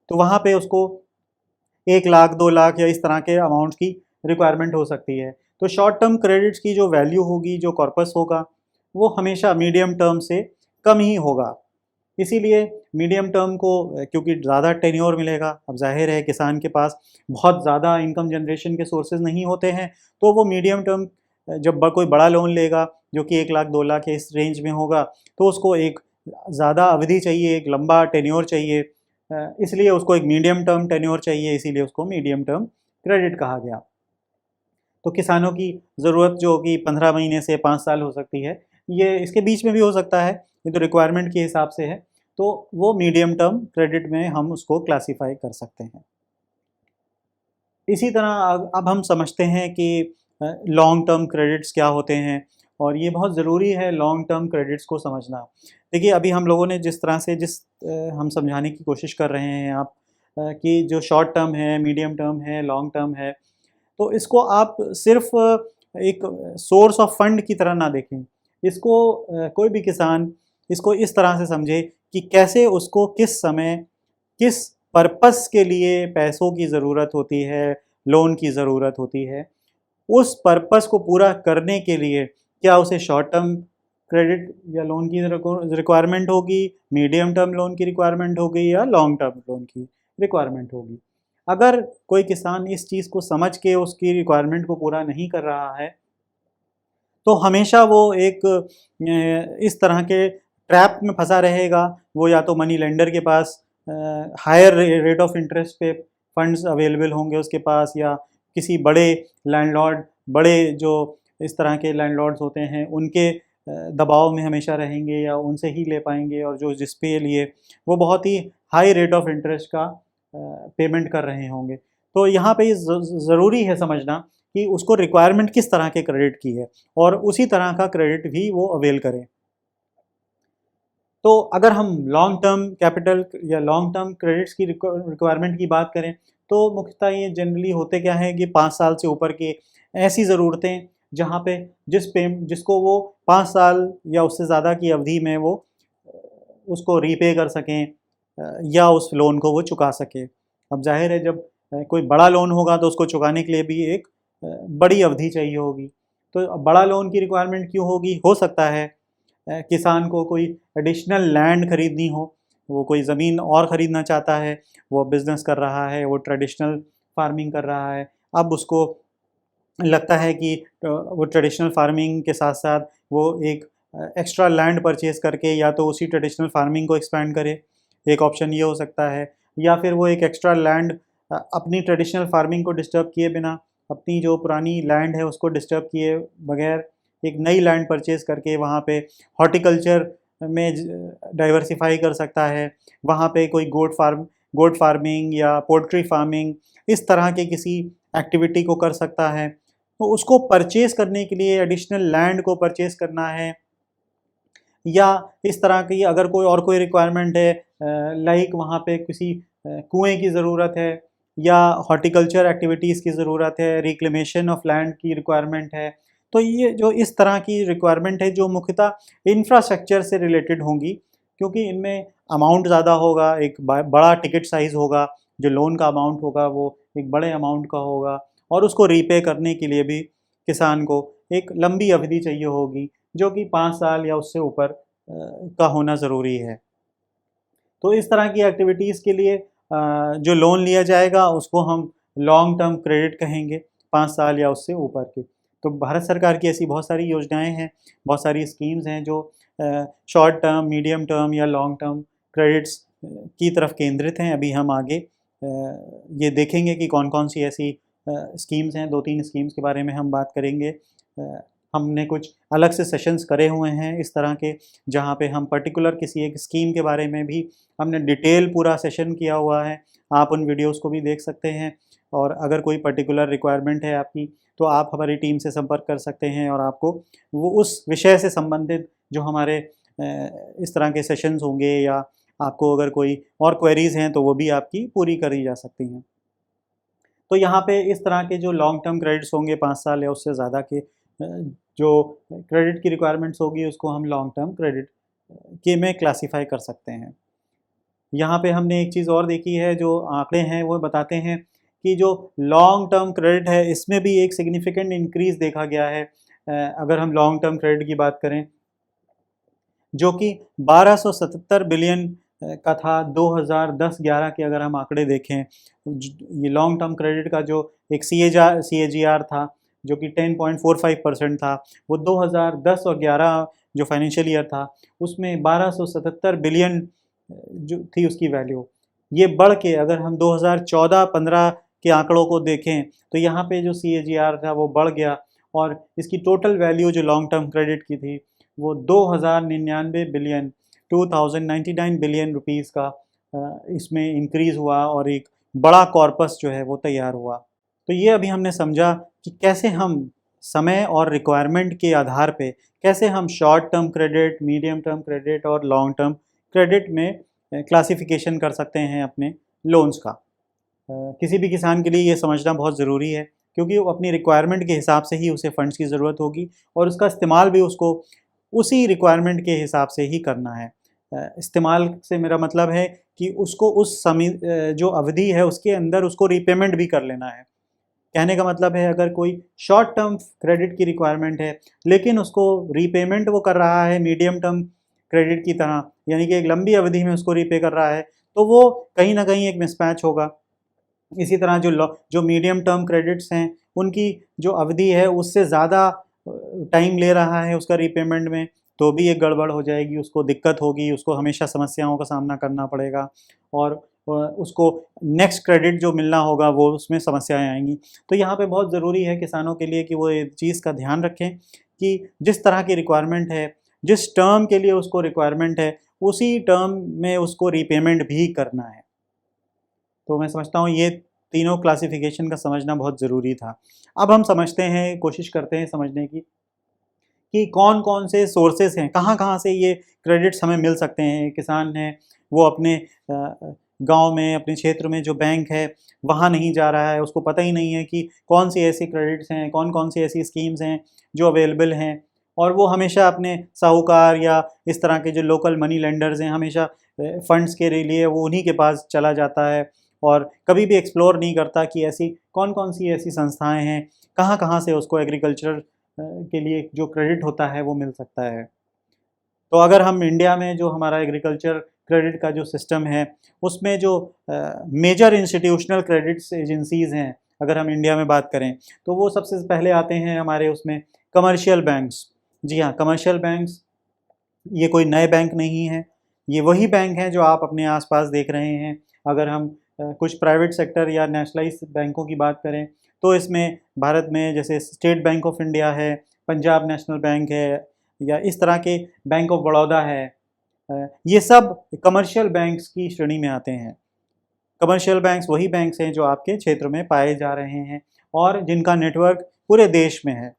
तो वहाँ पे उसको 1 लाख 2 लाख या इस तरह के अमाउंट की रिक्वायरमेंट हो सकती है। तो शॉर्ट टर्म क्रेडिट्स की जो वैल्यू होगी, जो कॉर्पस होगा, वो हमेशा मीडियम टर्म से कम ही होगा। इसीलिए मीडियम टर्म को क्योंकि ज़्यादा टेन्योर मिलेगा, अब ज़ाहिर है किसान के पास बहुत ज़्यादा इनकम जनरेशन के सोर्सेज़ नहीं होते हैं, तो वो मीडियम टर्म जब कोई बड़ा लोन लेगा जो कि 1 लाख 2 लाख इस रेंज में होगा, तो उसको एक ज़्यादा अवधि चाहिए, एक लंबा टेन्योर चाहिए, इसलिए उसको एक मीडियम टर्म टेन्योर चाहिए, इसीलिए उसको मीडियम टर्म क्रेडिट कहा गया। तो किसानों की ज़रूरत जो कि 15 महीने से 5 साल हो सकती है, ये इसके बीच में भी हो सकता है, ये तो रिक्वायरमेंट के हिसाब से है, तो वो मीडियम टर्म क्रेडिट में हम उसको क्लासीफाई कर सकते हैं। इसी तरह अब हम समझते हैं कि लॉन्ग टर्म क्रेडिट्स क्या होते हैं, और ये बहुत ज़रूरी है लॉन्ग टर्म क्रेडिट्स को समझना। देखिए, अभी हम लोगों ने जिस तरह से हम समझाने की कोशिश कर रहे हैं आप कि जो शॉर्ट टर्म है, मीडियम टर्म है, लॉन्ग टर्म है, तो इसको आप सिर्फ एक सोर्स ऑफ फंड की तरह ना देखें। इसको कोई भी किसान इसको इस तरह से समझे कि कैसे उसको किस समय, किस पर्पस के लिए पैसों की ज़रूरत होती है, लोन की ज़रूरत होती है। उस पर्पस को पूरा करने के लिए क्या उसे शॉर्ट टर्म क्रेडिट या लोन की रिक्वायरमेंट होगी, मीडियम टर्म लोन की रिक्वायरमेंट होगी, या लॉन्ग टर्म लोन की रिक्वायरमेंट होगी। अगर कोई किसान इस चीज़ को समझ के उसकी रिक्वायरमेंट को पूरा नहीं कर रहा है, तो हमेशा वो एक इस तरह के ट्रैप में फंसा रहेगा। वो या तो मनी लेंडर के पास हायर रेट ऑफ इंटरेस्ट पे फंड्स अवेलेबल होंगे उसके पास, या किसी बड़े लैंडलॉर्ड, बड़े जो इस तरह के लैंडलॉर्ड्स होते हैं उनके दबाव में हमेशा रहेंगे, या उनसे ही ले पाएंगे, और जो जिस पे लिए वो बहुत ही हाई रेट ऑफ इंटरेस्ट का पेमेंट कर रहे होंगे। तो यहाँ पे ज़रूरी है समझना कि उसको रिक्वायरमेंट किस तरह के क्रेडिट की है, और उसी तरह का क्रेडिट भी वो अवेल करें। तो अगर हम लॉन्ग टर्म कैपिटल या लॉन्ग टर्म क्रेडिट्स की रिक्वायरमेंट की बात करें, तो मुख्यतः ये जनरली होते क्या है कि 5 साल से ऊपर की ऐसी ज़रूरतें जहाँ पे जिसको वो 5 साल या उससे ज़्यादा की अवधि में वो उसको रीपे कर सकें, या उस लोन को वो चुका सकें। अब जाहिर है, जब कोई बड़ा लोन होगा तो उसको चुकाने के लिए भी एक बड़ी अवधि चाहिए होगी। तो बड़ा लोन की रिक्वायरमेंट क्यों होगी? हो सकता है किसान को कोई एडिशनल लैंड खरीदनी हो, वो कोई ज़मीन और ख़रीदना चाहता है, वो बिज़नेस कर रहा है, वो ट्रेडिशनल फार्मिंग कर रहा है। अब उसको लगता है कि वो ट्रेडिशनल फार्मिंग के साथ-साथ वो एक एक्स्ट्रा लैंड परचेज़ करके या तो उसी ट्रेडिशनल फार्मिंग को एक्सपैंड करे, एक ऑप्शन ये हो सकता है। या फिर वो एक एक्स्ट्रा लैंड अपनी ट्रेडिशनल फार्मिंग को डिस्टर्ब किए बिना, अपनी जो पुरानी लैंड है उसको डिस्टर्ब किए बगैर एक नई लैंड परचेज़ करके वहाँ पे हॉर्टिकल्चर में डाइवर्सिफ़ाई कर सकता है। वहाँ पे कोई गोट फार्मिंग या पोल्ट्री फार्मिंग, इस तरह के किसी एक्टिविटी को कर सकता है। तो उसको परचेज़ करने के लिए एडिशनल लैंड को परचेज़ करना है, या इस तरह की अगर कोई रिक्वायरमेंट है, लाइक वहाँ पे किसी कुएँ की ज़रूरत है, या हॉर्टिकल्चर एक्टिविटीज़ की ज़रूरत है, रिक्लेमेशन ऑफ लैंड की रिक्वायरमेंट है। तो ये जो इस तरह की रिक्वायरमेंट है जो मुख्यतः इंफ्रास्ट्रक्चर से रिलेटेड होंगी, क्योंकि इनमें अमाउंट ज़्यादा होगा, एक बड़ा टिकट साइज़ होगा, जो लोन का अमाउंट होगा वो एक बड़े अमाउंट का होगा, और उसको रीपे करने के लिए भी किसान को एक लंबी अवधि चाहिए होगी, जो कि 5 साल या उससे ऊपर का होना ज़रूरी है। तो इस तरह की एक्टिविटीज़ के लिए जो लोन लिया जाएगा उसको हम लॉन्ग टर्म क्रेडिट कहेंगे, 5 साल या उससे ऊपर के। तो भारत सरकार की ऐसी बहुत सारी योजनाएँ हैं, बहुत सारी स्कीम्स हैं जो शॉर्ट टर्म, मीडियम टर्म या लॉन्ग टर्म क्रेडिट्स की तरफ केंद्रित हैं। अभी हम आगे ये देखेंगे कि कौन-कौन सी ऐसी स्कीम्स हैं, 2-3 स्कीम्स के बारे में हम बात करेंगे। हमने कुछ अलग से सेशंस करे हुए हैं इस तरह के, जहाँ पे हम पर्टिकुलर किसी एक स्कीम के बारे में भी हमने डिटेल पूरा सेशन किया हुआ है। आप उन वीडियोज़ को भी देख सकते हैं, और अगर कोई पर्टिकुलर रिक्वायरमेंट है आपकी, तो आप हमारी टीम से संपर्क कर सकते हैं, और आपको वो उस विषय से संबंधित जो हमारे इस तरह के सेशंस होंगे, या आपको अगर कोई और क्वेरीज़ हैं तो वो भी आपकी पूरी करी जा सकती हैं। तो यहाँ पे इस तरह के जो लॉन्ग टर्म क्रेडिट्स होंगे 5 साल या उससे ज़्यादा के, जो क्रेडिट की रिक्वायरमेंट्स होगी उसको हम लॉन्ग टर्म क्रेडिट के में क्लासीफाई कर सकते हैं। यहाँ पे हमने एक चीज़ और देखी है, जो आंकड़े हैं वो बताते हैं कि जो लॉन्ग टर्म क्रेडिट है इसमें भी एक सिग्निफिकेंट इंक्रीज़ देखा गया है। अगर हम लॉन्ग टर्म क्रेडिट की बात करें, जो कि 1277 बिलियन का था 2010-11 के, अगर हम आंकड़े देखें, ये लॉन्ग टर्म क्रेडिट का जो एक सीएजीआर था जो कि 10.45% था, वो 2010 और 11 जो फाइनेंशियल ईयर था उसमें 1277 बिलियन जो थी उसकी वैल्यू। ये बढ़ के अगर हम 2014-15 के आंकड़ों को देखें तो यहाँ पे जो CAGR था वो बढ़ गया और इसकी टोटल वैल्यू जो लॉन्ग टर्म क्रेडिट की थी वो 2099 बिलियन 2099 बिलियन रुपीज़ का इसमें इंक्रीज़ हुआ और एक बड़ा कॉर्पस जो है वो तैयार हुआ। तो ये अभी हमने समझा कि कैसे हम समय और रिक्वायरमेंट के आधार पे कैसे हम short term credit, medium term credit और लॉन्ग टर्म क्रेडिट में क्लासिफिकेशन कर सकते हैं अपने लोन्स का। किसी भी किसान के लिए ये समझना बहुत ज़रूरी है क्योंकि वो अपनी रिक्वायरमेंट के हिसाब से ही उसे फंड्स की ज़रूरत होगी और उसका इस्तेमाल भी उसको उसी रिक्वायरमेंट के हिसाब से ही करना है। इस्तेमाल से मेरा मतलब है कि उसको उस समय जो अवधि है उसके अंदर उसको रीपेमेंट भी कर लेना है। कहने का मतलब है अगर कोई शॉर्ट टर्म क्रेडिट की रिक्वायरमेंट है लेकिन उसको रीपेमेंट वो कर रहा है मीडियम टर्म क्रेडिट की तरह, यानी कि एक लंबी अवधि में उसको रीपे कर रहा है, तो वो कहीं ना कहीं एक मिसमैच होगा। इसी तरह जो मीडियम टर्म क्रेडिट्स हैं उनकी जो अवधि है उससे ज़्यादा टाइम ले रहा है उसका रीपेमेंट में, तो भी एक गड़बड़ हो जाएगी, उसको दिक्कत होगी, उसको हमेशा समस्याओं का सामना करना पड़ेगा और उसको नेक्स्ट क्रेडिट जो मिलना होगा वो उसमें समस्याएं आएंगी। तो यहाँ पे बहुत ज़रूरी है किसानों के लिए कि वो ये चीज़ का ध्यान रखें कि जिस तरह की रिक्वायरमेंट है, जिस टर्म के लिए उसको रिक्वायरमेंट है, उसी टर्म में उसको रीपेमेंट भी करना है। तो मैं समझता हूँ ये तीनों क्लासिफिकेशन का समझना बहुत ज़रूरी था। अब हम समझते हैं, कोशिश करते हैं समझने की कि कौन कौन से सोर्सेस हैं, कहाँ कहाँ से ये क्रेडिट्स हमें मिल सकते हैं। किसान है वो अपने गांव में, अपने क्षेत्र में जो बैंक है वहाँ नहीं जा रहा है, उसको पता ही नहीं है कि कौन सी ऐसी क्रेडिट्स हैं, कौन कौन सी ऐसी स्कीम्स हैं जो अवेलेबल हैं, और वो हमेशा अपने साहूकार या इस तरह के जो लोकल मनी लेंडर्स हैं हमेशा फंड्स के लिए वो उन्हीं के पास चला जाता है और कभी भी एक्सप्लोर नहीं करता कि ऐसी कौन कौन सी ऐसी संस्थाएं हैं, कहाँ कहाँ से उसको एग्रीकल्चर के लिए जो क्रेडिट होता है वो मिल सकता है। तो अगर हम इंडिया में जो हमारा एग्रीकल्चर क्रेडिट का जो सिस्टम है उसमें जो मेजर इंस्टीट्यूशनल क्रेडिट्स एजेंसीज़ हैं, अगर हम इंडिया में बात करें तो वो सबसे पहले आते हैं हमारे उसमें कमर्शियल बैंक्स। जी हाँ, कमर्शियल बैंक्स ये कोई नए बैंक नहीं हैं, ये वही बैंक हैं जो आप अपने आसपास देख रहे हैं। अगर हम कुछ प्राइवेट सेक्टर या नेशनलाइज्ड बैंकों की बात करें तो इसमें भारत में जैसे स्टेट बैंक ऑफ इंडिया है, पंजाब नेशनल बैंक है, या इस तरह के बैंक ऑफ बड़ौदा है, ये सब कमर्शियल बैंक्स की श्रेणी में आते हैं। कमर्शियल बैंक्स वही बैंक्स हैं जो आपके क्षेत्र में पाए जा रहे हैं और जिनका नेटवर्क पूरे देश में है,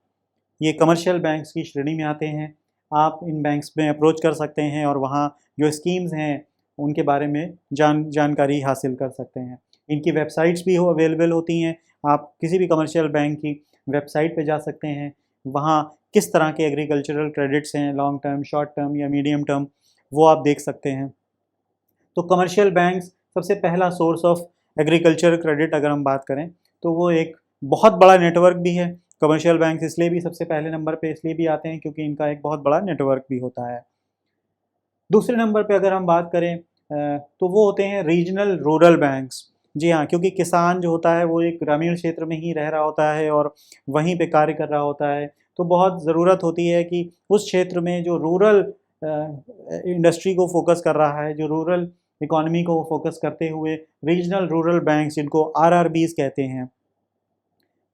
ये कमर्शियल बैंक्स की श्रेणी में आते हैं। आप इन बैंक्स में अप्रोच कर सकते हैं और वहाँ जो स्कीम्स हैं उनके बारे में जानकारी हासिल कर सकते हैं। इनकी वेबसाइट्स भी अवेलेबल होती हैं, आप किसी भी कमर्शियल बैंक की वेबसाइट पे जा सकते हैं, वहाँ किस तरह के एग्रीकल्चरल क्रेडिट्स हैं, लॉन्ग टर्म, शॉर्ट टर्म या मीडियम टर्म, वो आप देख सकते हैं। तो कमर्शियल बैंक्स सबसे पहला सोर्स ऑफ एग्रीकल्चर क्रेडिट अगर हम बात करें तो वो एक बहुत बड़ा नेटवर्क भी है। कमर्शियल बैंक इसलिए भी सबसे पहले नंबर पे इसलिए भी आते हैं क्योंकि इनका एक बहुत बड़ा नेटवर्क भी होता है। दूसरे नंबर पे अगर हम बात करें तो वो होते हैं रीजनल रूरल बैंक्स। जी हाँ, क्योंकि किसान जो होता है वो एक ग्रामीण क्षेत्र में ही रह रहा होता है और वहीं पे कार्य कर रहा होता है, तो बहुत ज़रूरत होती है कि उस क्षेत्र में जो रूरल इंडस्ट्री को फोकस कर रहा है, जो रूरल इकोनॉमी को फोकस करते हुए रीजनल रूरल बैंक्स जिनको RRBs कहते हैं,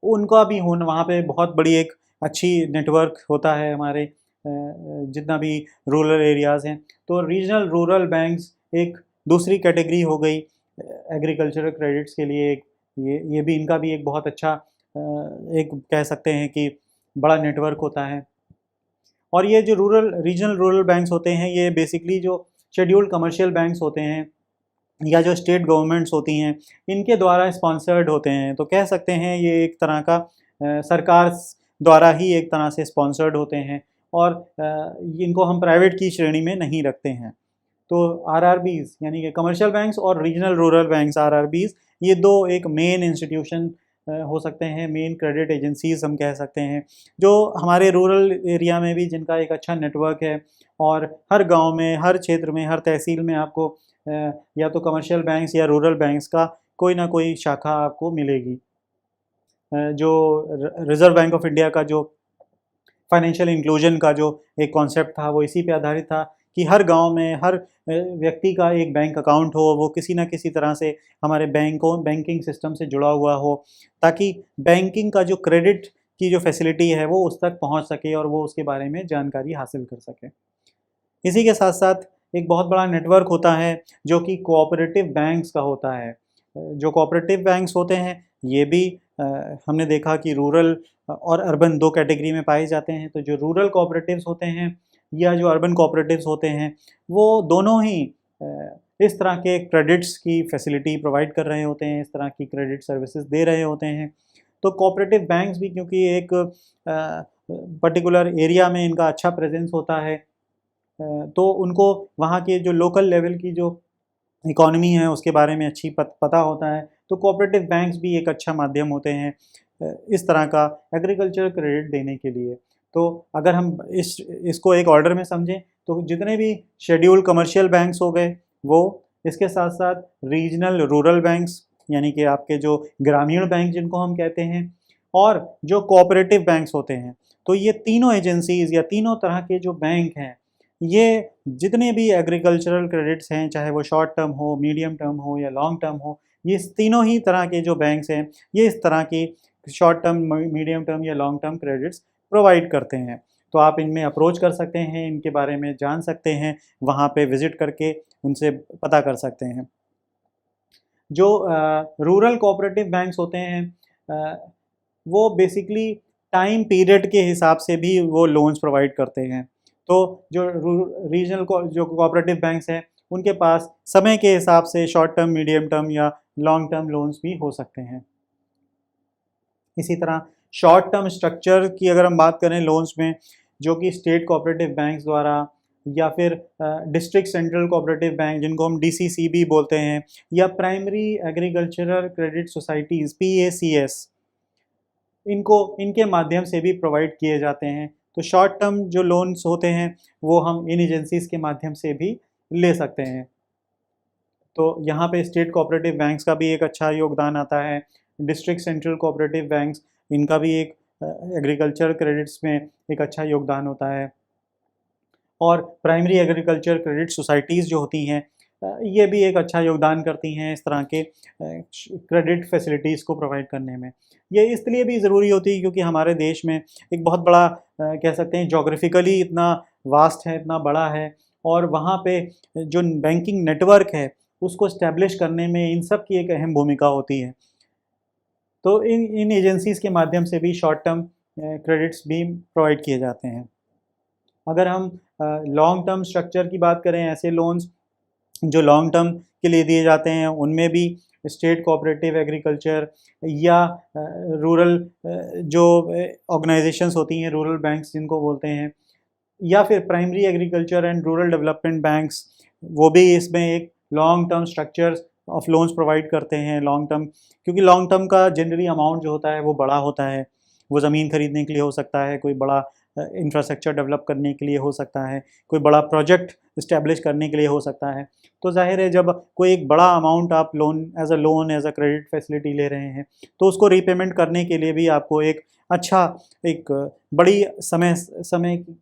उनका भी होना वहाँ पे बहुत बड़ी एक अच्छी नेटवर्क होता है हमारे जितना भी रूरल एरियाज़ हैं। तो रीजनल रूरल बैंक्स एक दूसरी कैटेगरी हो गई एग्रीकल्चरल क्रेडिट्स के लिए। एक ये भी इनका भी एक बहुत अच्छा एक कह सकते हैं कि बड़ा नेटवर्क होता है। और ये जो रीजनल रूरल बैंक्स होते हैं ये बेसिकली जो शेड्यूल्ड कमर्शियल बैंक्स होते हैं या जो स्टेट गवर्नमेंट्स होती हैं इनके द्वारा स्पॉन्सर्ड होते हैं। तो कह सकते हैं ये एक तरह का सरकार द्वारा ही एक तरह से स्पॉन्सर्ड होते हैं और इनको हम प्राइवेट की श्रेणी में नहीं रखते हैं। तो RRBs यानी कि कमर्शियल बैंक्स और रीजनल रूरल बैंक्स RRBs, ये दो एक मेन इंस्टीट्यूशन हो सकते हैं, मेन क्रेडिट एजेंसीज हम कह सकते हैं, जो हमारे रूरल एरिया में भी जिनका एक अच्छा नेटवर्क है और हर गांव में, हर क्षेत्र में, हर तहसील में आपको या तो कमर्शियल बैंक्स या रूरल बैंक्स का कोई ना कोई शाखा आपको मिलेगी। जो रिजर्व बैंक ऑफ इंडिया का जो फाइनेंशियल इंक्लूजन का जो एक कॉन्सेप्ट था वो इसी पे आधारित था कि हर गांव में हर व्यक्ति का एक बैंक अकाउंट हो, वो किसी ना किसी तरह से हमारे बैंकिंग सिस्टम से जुड़ा हुआ हो, ताकि बैंकिंग का जो क्रेडिट की जो फैसिलिटी है वो उस तक पहुंच सके और वो उसके बारे में जानकारी हासिल कर सके। इसी के साथ साथ एक बहुत बड़ा नेटवर्क होता है जो कि कोऑपरेटिव बैंक्स का होता है। जो कोऑपरेटिव बैंक्स होते हैं ये भी हमने देखा कि रूरल और अर्बन दो कैटेगरी में पाए जाते हैं। तो जो रूरल कोऑपरेटिव्स होते हैं या जो अर्बन कोऑपरेटिव्स होते हैं वो दोनों ही इस तरह के क्रेडिट्स की फैसिलिटी प्रोवाइड कर रहे होते हैं, इस तरह की क्रेडिट सर्विसेज दे रहे होते हैं। तो कोऑपरेटिव बैंक्स भी क्योंकि एक पर्टिकुलर एरिया में इनका अच्छा प्रेजेंस होता है, तो उनको वहाँ के जो लोकल लेवल की जो इकॉनमी है उसके बारे में अच्छी पता होता है। तो कोऑपरेटिव बैंक्स भी एक अच्छा माध्यम होते हैं इस तरह का एग्रीकल्चर क्रेडिट देने के लिए। तो अगर हम इसको एक ऑर्डर में समझें तो जितने भी शेड्यूल कमर्शियल बैंक्स हो गए वो, इसके साथ साथ रीजनल रूरल बैंक्स यानी कि आपके जो ग्रामीण बैंक जिनको हम कहते हैं, और जो कोऑपरेटिव बैंक्स होते हैं। तो ये तीनों एजेंसीज या तीनों तरह के जो बैंक हैं, ये जितने भी एग्रीकल्चरल क्रेडिट्स हैं, चाहे वो शॉर्ट टर्म हो, मीडियम टर्म हो या लॉन्ग टर्म हो, ये तीनों ही तरह के जो बैंक्स हैं ये इस तरह की शॉर्ट टर्म, मीडियम टर्म या लॉन्ग टर्म क्रेडिट्स प्रोवाइड करते हैं। तो आप इनमें अप्रोच कर सकते हैं, इनके बारे में जान सकते हैं, वहाँ पे विज़िट करके उनसे पता कर सकते हैं। जो रूरल कोऑपरेटिव बैंक्स होते हैं वो बेसिकली टाइम पीरियड के हिसाब से भी वो लोन्स प्रोवाइड करते हैं। तो जो रीजनल जो कोऑपरेटिव बैंक्स हैं उनके पास समय के हिसाब से शॉर्ट टर्म, मीडियम टर्म या लॉन्ग टर्म लोन्स भी हो सकते हैं। इसी तरह शॉर्ट टर्म स्ट्रक्चर की अगर हम बात करें लोन्स में, जो कि स्टेट कोऑपरेटिव बैंक्स द्वारा या फिर डिस्ट्रिक्ट सेंट्रल कोऑपरेटिव बैंक जिनको हम डीसीसीबी बोलते हैं, या primary agricultural credit societies PACS, इनके माध्यम से भी प्रोवाइड किए जाते हैं। तो शॉर्ट टर्म जो लोन्स होते हैं वो हम इन एजेंसीज़ के माध्यम से भी ले सकते हैं। तो यहाँ पे स्टेट कोऑपरेटिव बैंक्स का भी एक अच्छा योगदान आता है। डिस्ट्रिक्ट सेंट्रल कोऑपरेटिव बैंक्स, इनका भी एक एग्रीकल्चर क्रेडिट्स में एक अच्छा योगदान होता है। और प्राइमरी एग्रीकल्चर क्रेडिट सोसाइटीज़ जो होती हैं ये भी एक अच्छा योगदान करती हैं इस तरह के क्रेडिट फैसिलिटीज़ को प्रोवाइड करने में। ये इसलिए भी ज़रूरी होती है क्योंकि हमारे देश में एक बहुत बड़ा कह सकते हैं जोग्राफिकली इतना वास्ट है, इतना बड़ा है, और वहाँ पे जो बैंकिंग नेटवर्क है उसको इस्टेब्लिश करने में इन सब की एक अहम भूमिका होती है। तो इन एजेंसीज़ के माध्यम से भी शॉर्ट टर्म क्रेडिट्स भी प्रोवाइड किए जाते हैं। अगर हम लॉन्ग टर्म स्ट्रक्चर की बात करें, ऐसे लोन्स जो लॉन्ग टर्म के लिए दिए जाते हैं उनमें भी स्टेट कोऑपरेटिव एग्रीकल्चर या रूरल जो ऑर्गेनाइजेशंस होती हैं, रूरल बैंक्स जिनको बोलते हैं, या फिर primary agriculture and rural development banks, वो भी इसमें एक long term structures of loans provide करते हैं। लॉन्ग टर्म, क्योंकि लॉन्ग टर्म का जनरली अमाउंट जो होता है वो बड़ा होता है। वो ज़मीन खरीदने के लिए हो सकता है, कोई बड़ा इंफ्रास्ट्रक्चर डेवलप करने के लिए हो सकता है, कोई बड़ा प्रोजेक्ट इस्टेब्लिश करने के लिए हो सकता है। तो जाहिर है जब कोई एक बड़ा अमाउंट आप loan as a credit facility ले रहे हैं तो उसको रीपेमेंट करने के लिए भी आपको एक अच्छा, एक बड़ी समय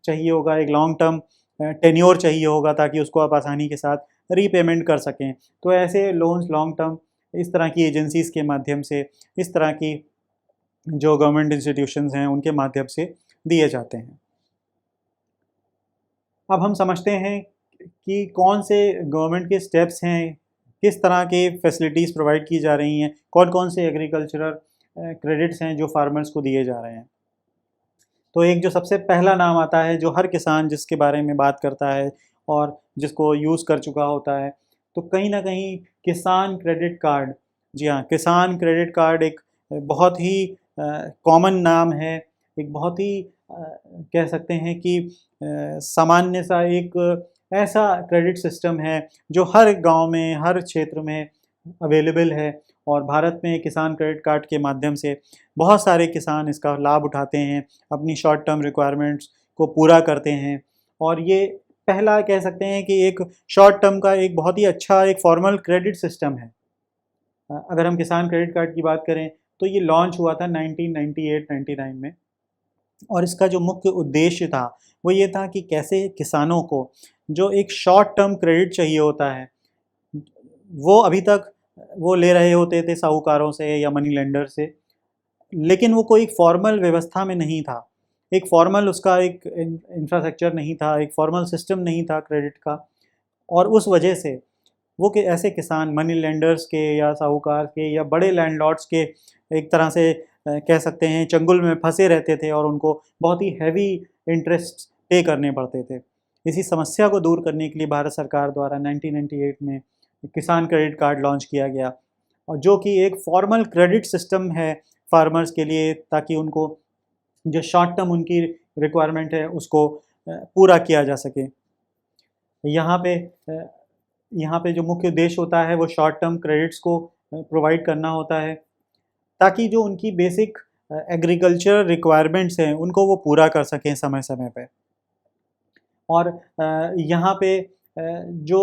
चाहिए होगा, एक लॉन्ग टर्म टेन्योर चाहिए होगा ताकि उसको आप आसानी के साथ रीपेमेंट कर सकें। तो ऐसे लोन्स लॉन्ग टर्म इस तरह की एजेंसीज़ के माध्यम से, इस तरह की जो गवर्नमेंट इंस्टीट्यूशंस हैं उनके माध्यम से दिए जाते हैं। अब हम समझते हैं कि कौन से गवर्नमेंट के स्टेप्स हैं, किस तरह के फैसिलिटीज़ प्रोवाइड की जा रही हैं, कौन-कौन से एग्रीकल्चरल क्रेडिट्स हैं जो फार्मर्स को दिए जा रहे हैं। तो एक जो सबसे पहला नाम आता है, जो हर किसान जिसके बारे में बात करता है और जिसको यूज़ कर चुका होता है, तो कहीं न कहीं किसान क्रेडिट कार्ड, जी हाँ, किसान क्रेडिट कार्ड एक बहुत ही कॉमन नाम है, एक बहुत ही कह सकते हैं कि सामान्य सा एक ऐसा क्रेडिट सिस्टम है जो हर गांव में, हर क्षेत्र में अवेलेबल है। और भारत में किसान क्रेडिट कार्ड के माध्यम से बहुत सारे किसान इसका लाभ उठाते हैं, अपनी शॉर्ट टर्म रिक्वायरमेंट्स को पूरा करते हैं। और ये पहला कह सकते हैं कि एक शॉर्ट टर्म का एक बहुत ही अच्छा एक फॉर्मल क्रेडिट सिस्टम है। अगर हम किसान क्रेडिट कार्ड की बात करें तो ये लॉन्च हुआ था 1998-99 में। और इसका जो मुख्य उद्देश्य था वो ये था कि कैसे किसानों को जो एक शॉर्ट टर्म क्रेडिट चाहिए होता है, वो अभी तक वो ले रहे होते थे साहूकारों से या मनी लेंडर से, लेकिन वो कोई फॉर्मल व्यवस्था में नहीं था। एक फॉर्मल उसका एक इंफ्रास्ट्रक्चर नहीं था, एक फॉर्मल सिस्टम नहीं था क्रेडिट का। और उस वजह से वो कि ऐसे किसान मनी लेंडर्स के या साहूकार के या बड़े लैंडलॉर्ड्स के एक तरह से कह सकते हैं चंगुल में फंसे रहते थे और उनको बहुत ही हैवी इंटरेस्ट पे करने पड़ते थे। इसी समस्या को दूर करने के लिए भारत सरकार द्वारा 1998 में किसान क्रेडिट कार्ड लॉन्च किया गया, और जो कि एक फॉर्मल क्रेडिट सिस्टम है फार्मर्स के लिए, ताकि उनको जो शॉर्ट टर्म उनकी रिक्वायरमेंट है उसको पूरा किया जा सके। यहाँ पे यहाँ पे जो मुख्य उद्देश्य होता है वो शॉर्ट टर्म क्रेडिट्स को प्रोवाइड करना होता है, ताकि जो उनकी बेसिक एग्रीकल्चर रिक्वायरमेंट्स हैं उनको वो पूरा कर सकें समय समय पे। और यहाँ पे जो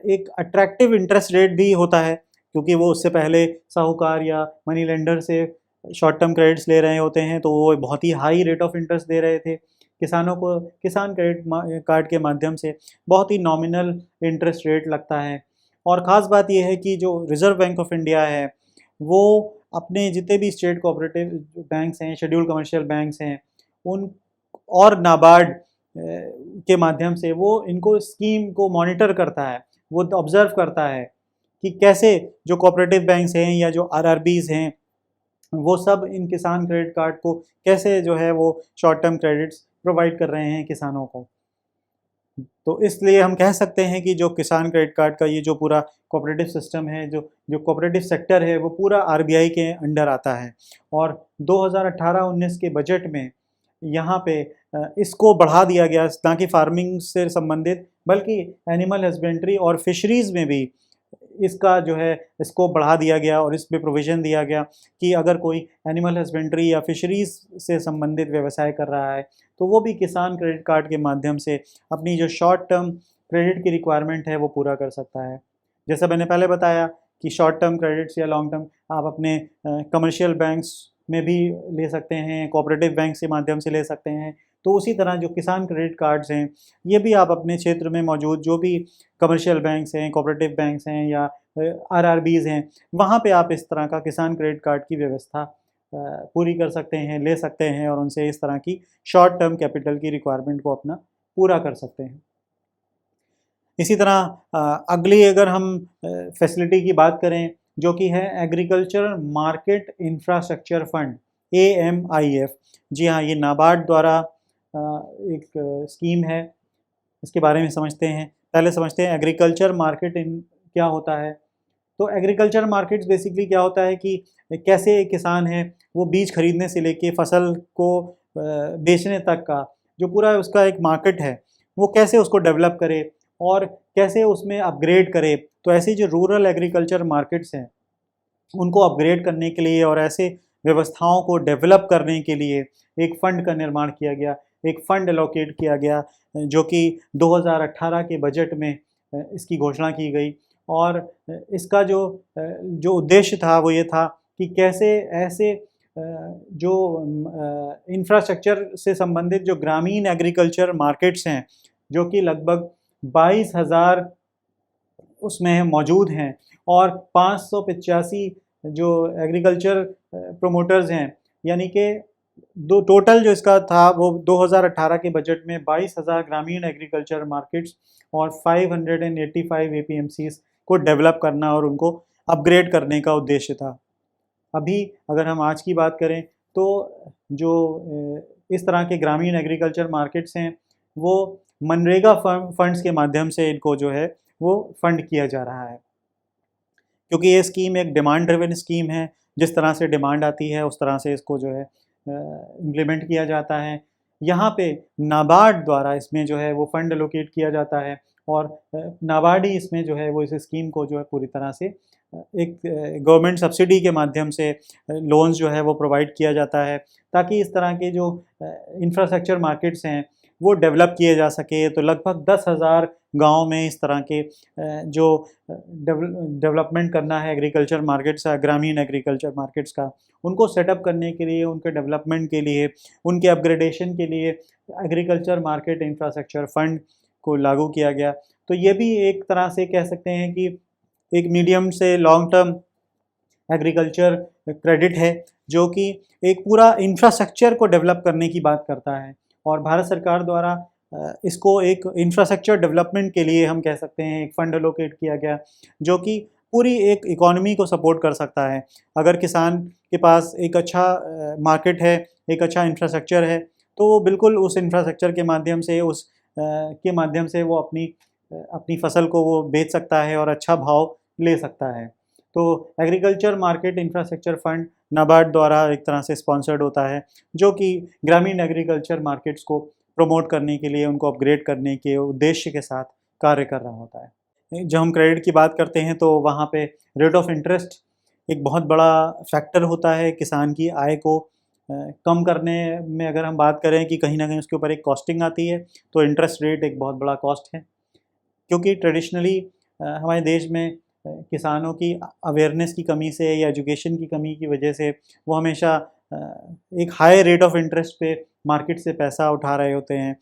एक अट्रैक्टिव इंटरेस्ट रेट भी होता है, क्योंकि वो उससे पहले साहूकार या मनी लेंडर से शॉर्ट टर्म क्रेडिट्स ले रहे होते हैं, तो वो बहुत ही हाई रेट ऑफ इंटरेस्ट दे रहे थे किसानों को। किसान क्रेडिट कार्ड के माध्यम से बहुत ही नॉमिनल इंटरेस्ट रेट लगता है। और ख़ास बात यह है कि जो रिज़र्व बैंक ऑफ इंडिया है वो अपने जितने भी स्टेट कोऑपरेटिव बैंक्स हैं, शेड्यूल्ड कमर्शियल बैंक्स हैं, उन और नाबार्ड के माध्यम से वो इनको स्कीम को मॉनिटर करता है, वो ऑब्जर्व करता है कि कैसे जो कोऑपरेटिव बैंक्स हैं या जो आरआरबीज हैं वो सब इन किसान क्रेडिट कार्ड को कैसे जो है वो शॉर्ट टर्म क्रेडिट्स प्रोवाइड कर रहे हैं किसानों को। तो इसलिए हम कह सकते हैं कि जो किसान क्रेडिट कार्ड का ये जो पूरा कोऑपरेटिव सिस्टम है, जो जो कोऑपरेटिव सेक्टर है, वो पूरा आरबीआई के अंडर आता है। और 2018-19 के बजट में यहाँ पे इसको बढ़ा दिया गया, ना कि फार्मिंग से संबंधित बल्कि एनिमल हस्बेंड्री और फिशरीज़ में भी इसका जो है इसको बढ़ा दिया गया, और इसमें प्रोविज़न दिया गया कि अगर कोई एनिमल हस्बेंड्री या फिशरीज़ से संबंधित व्यवसाय कर रहा है तो वो भी किसान क्रेडिट कार्ड के माध्यम से अपनी जो शॉर्ट टर्म क्रेडिट की रिक्वायरमेंट है वो पूरा कर सकता है। जैसा मैंने पहले बताया कि शॉर्ट टर्म क्रेडिट्स या लॉन्ग टर्म आप अपने कमर्शियल बैंक्स में भी ले सकते हैं, कोऑपरेटिव बैंक के माध्यम से ले सकते हैं। तो उसी तरह जो किसान क्रेडिट कार्ड्स हैं ये भी आप अपने क्षेत्र में मौजूद जो भी कमर्शियल बैंक्स हैं, कोऑपरेटिव बैंक्स हैं या आरआरबीज़ हैं, वहाँ पे आप इस तरह का किसान क्रेडिट कार्ड की व्यवस्था पूरी कर सकते हैं, ले सकते हैं, और उनसे इस तरह की शॉर्ट टर्म कैपिटल की रिक्वायरमेंट को अपना पूरा कर सकते हैं। इसी तरह अगली अगर हम फैसिलिटी की बात करें जो कि है agriculture market infrastructure fund, AMIF। जी हाँ, ये नाबार्ड द्वारा एक स्कीम है, इसके बारे में समझते हैं। पहले समझते हैं एग्रीकल्चर मार्केट इन क्या होता है। तो एग्रीकल्चर मार्केट्स बेसिकली क्या होता है कि कैसे एक किसान है वो बीज खरीदने से लेके फसल को बेचने तक का जो पूरा उसका एक मार्केट है वो कैसे उसको डेवलप करे और कैसे उसमें अपग्रेड करे। तो ऐसी जो रूरल एग्रीकल्चर मार्केट्स हैं उनको अपग्रेड करने के लिए और ऐसे व्यवस्थाओं को डेवलप करने के लिए एक फ़ंड का निर्माण किया गया, एक फ़ंड एलोकेट किया गया, जो कि 2018 के बजट में इसकी घोषणा की गई। और इसका जो उद्देश्य था वो ये था कि कैसे ऐसे जो इंफ्रास्ट्रक्चर से संबंधित जो ग्रामीण एग्रीकल्चर मार्केट्स हैं जो कि लगभग 22,000 उसमें मौजूद हैं, और 585 जो एग्रीकल्चर प्रोमोटर्स हैं, यानी कि दो टोटल जो इसका था वो 2018 के बजट में 22,000 ग्रामीण एग्रीकल्चर मार्केट्स और 585 APMCs को डेवलप करना और उनको अपग्रेड करने का उद्देश्य था। अभी अगर हम आज की बात करें तो जो इस तरह के ग्रामीण एग्रीकल्चर मार्केट्स हैं वो मनरेगा फंड्स के माध्यम से इनको जो है वो फंड किया जा रहा है, क्योंकि ये स्कीम एक डिमांड ड्रिवन स्कीम है। जिस तरह से डिमांड आती है उस तरह से इसको जो है इम्प्लीमेंट किया जाता है। यहाँ पे नाबार्ड द्वारा इसमें जो है वो फंड एलोकेट किया जाता है, और नाबार्ड ही इसमें जो है वो इस स्कीम को जो है पूरी तरह से एक गवर्नमेंट सब्सिडी के माध्यम से लोन्स जो है वो प्रोवाइड किया जाता है, ताकि इस तरह के जो इंफ्रास्ट्रक्चर मार्केट्स हैं वो डेवलप किए जा सके। तो लगभग 10,000 गाँव में इस तरह के जो डेवलपमेंट करना है एग्रीकल्चर मार्केट्स का, ग्रामीण एग्रीकल्चर मार्केट्स का, उनको सेटअप करने के लिए, उनके डेवलपमेंट के लिए, उनके अपग्रेडेशन के लिए एग्रीकल्चर मार्केट इंफ्रास्ट्रक्चर फंड को लागू किया गया। तो ये भी एक तरह से कह सकते हैं कि एक मीडियम से लॉन्ग टर्म एग्रीकल्चर क्रेडिट है, जो कि एक पूरा इंफ्रास्ट्रक्चर को डेवलप करने की बात करता है। और भारत सरकार द्वारा इसको एक इंफ्रास्ट्रक्चर डेवलपमेंट के लिए हम कह सकते हैं एक फ़ंड एलोकेट किया गया, जो कि पूरी एक इकॉनमी को सपोर्ट कर सकता है। अगर किसान के पास एक अच्छा मार्केट है, एक अच्छा इंफ्रास्ट्रक्चर है, तो वो बिल्कुल उस इंफ्रास्ट्रक्चर के माध्यम से वो अपनी फसल को वो बेच सकता है और अच्छा भाव ले सकता है। तो agriculture market infrastructure fund NABARD द्वारा एक तरह से स्पॉन्सर्ड होता है, जो कि ग्रामीण एग्रीकल्चर मार्केट्स को प्रमोट करने के लिए, उनको अपग्रेड करने के उद्देश्य के साथ कार्य कर रहा होता है। जब हम क्रेडिट की बात करते हैं तो वहाँ पे रेट ऑफ इंटरेस्ट एक बहुत बड़ा फैक्टर होता है किसान की आय को कम करने में। अगर हम बात करें कि कहीं ना कहीं उसके ऊपर एक कॉस्टिंग आती है, तो इंटरेस्ट रेट एक बहुत बड़ा कॉस्ट है, क्योंकि ट्रेडिशनली हमारे देश में किसानों की अवेयरनेस की कमी से या एजुकेशन की कमी की वजह से वो हमेशा एक हाई रेट ऑफ इंटरेस्ट पे मार्केट से पैसा उठा रहे होते हैं।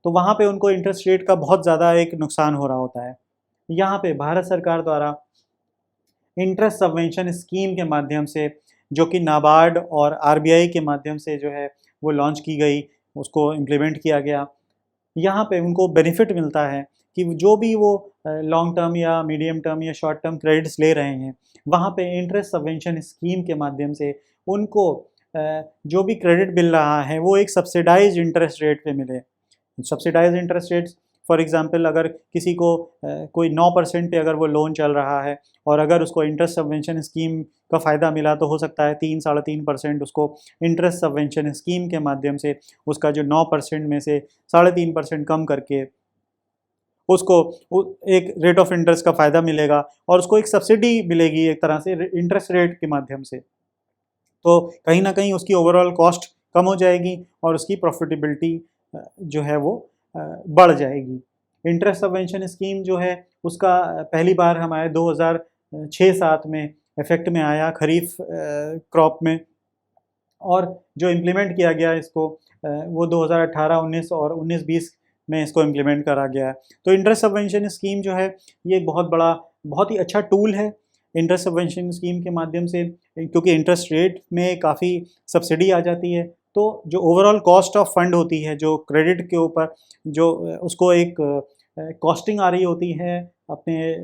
तो वहाँ पे उनको इंटरेस्ट रेट का बहुत ज़्यादा एक नुकसान हो रहा होता है। यहाँ पे भारत सरकार द्वारा इंटरेस्ट सबवेंशन स्कीम के माध्यम से, जो कि नाबार्ड और आरबीआई के माध्यम से जो है वो लॉन्च की गई, उसको इम्प्लीमेंट किया गया। यहाँ पे उनको बेनिफिट मिलता है कि जो भी वो लॉन्ग टर्म या मीडियम टर्म या शॉर्ट टर्म क्रेडिट्स ले रहे हैं, वहाँ पे इंटरेस्ट सबवेंशन स्कीम के माध्यम से उनको जो भी क्रेडिट मिल रहा है वो एक सब्सिडाइज्ड इंटरेस्ट रेट पे मिले। Subsidised interest rates, for example अगर किसी को कोई 9% पे अगर वो लोन चल रहा है और अगर उसको इंटरेस्ट सबवेंशन स्कीम का फ़ायदा मिला, तो हो सकता है 3-3.5% उसको इंटरेस्ट सबवेंशन स्कीम के माध्यम से उसका जो 9% में से 3.5% कम करके उसको एक रेट ऑफ इंटरेस्ट का फ़ायदा मिलेगा और उसको एक सब्सिडी मिलेगी एक तरह से इंटरेस्ट रेट के माध्यम से। तो कहीं ना कहीं उसकी ओवरऑल कॉस्ट कम हो जाएगी और उसकी प्रॉफिटेबिलिटी जो है वो बढ़ जाएगी। इंटरेस्ट सबवेंशन स्कीम जो है उसका पहली बार हमारे 2006-07 में इफ़ेक्ट में आया खरीफ क्रॉप में, और जो इम्प्लीमेंट किया गया इसको वो 2018-19 और 19-20 में इसको इम्प्लीमेंट करा गया है। तो इंटरेस्ट सबवेंशन स्कीम जो है ये एक बहुत ही अच्छा टूल है। इंटरेस्ट सबवेंशन स्कीम के माध्यम से, क्योंकि इंटरेस्ट रेट में काफ़ी सब्सिडी आ जाती है, तो जो ओवरऑल कॉस्ट ऑफ फंड होती है, जो क्रेडिट के ऊपर जो उसको एक कॉस्टिंग आ रही होती है अपने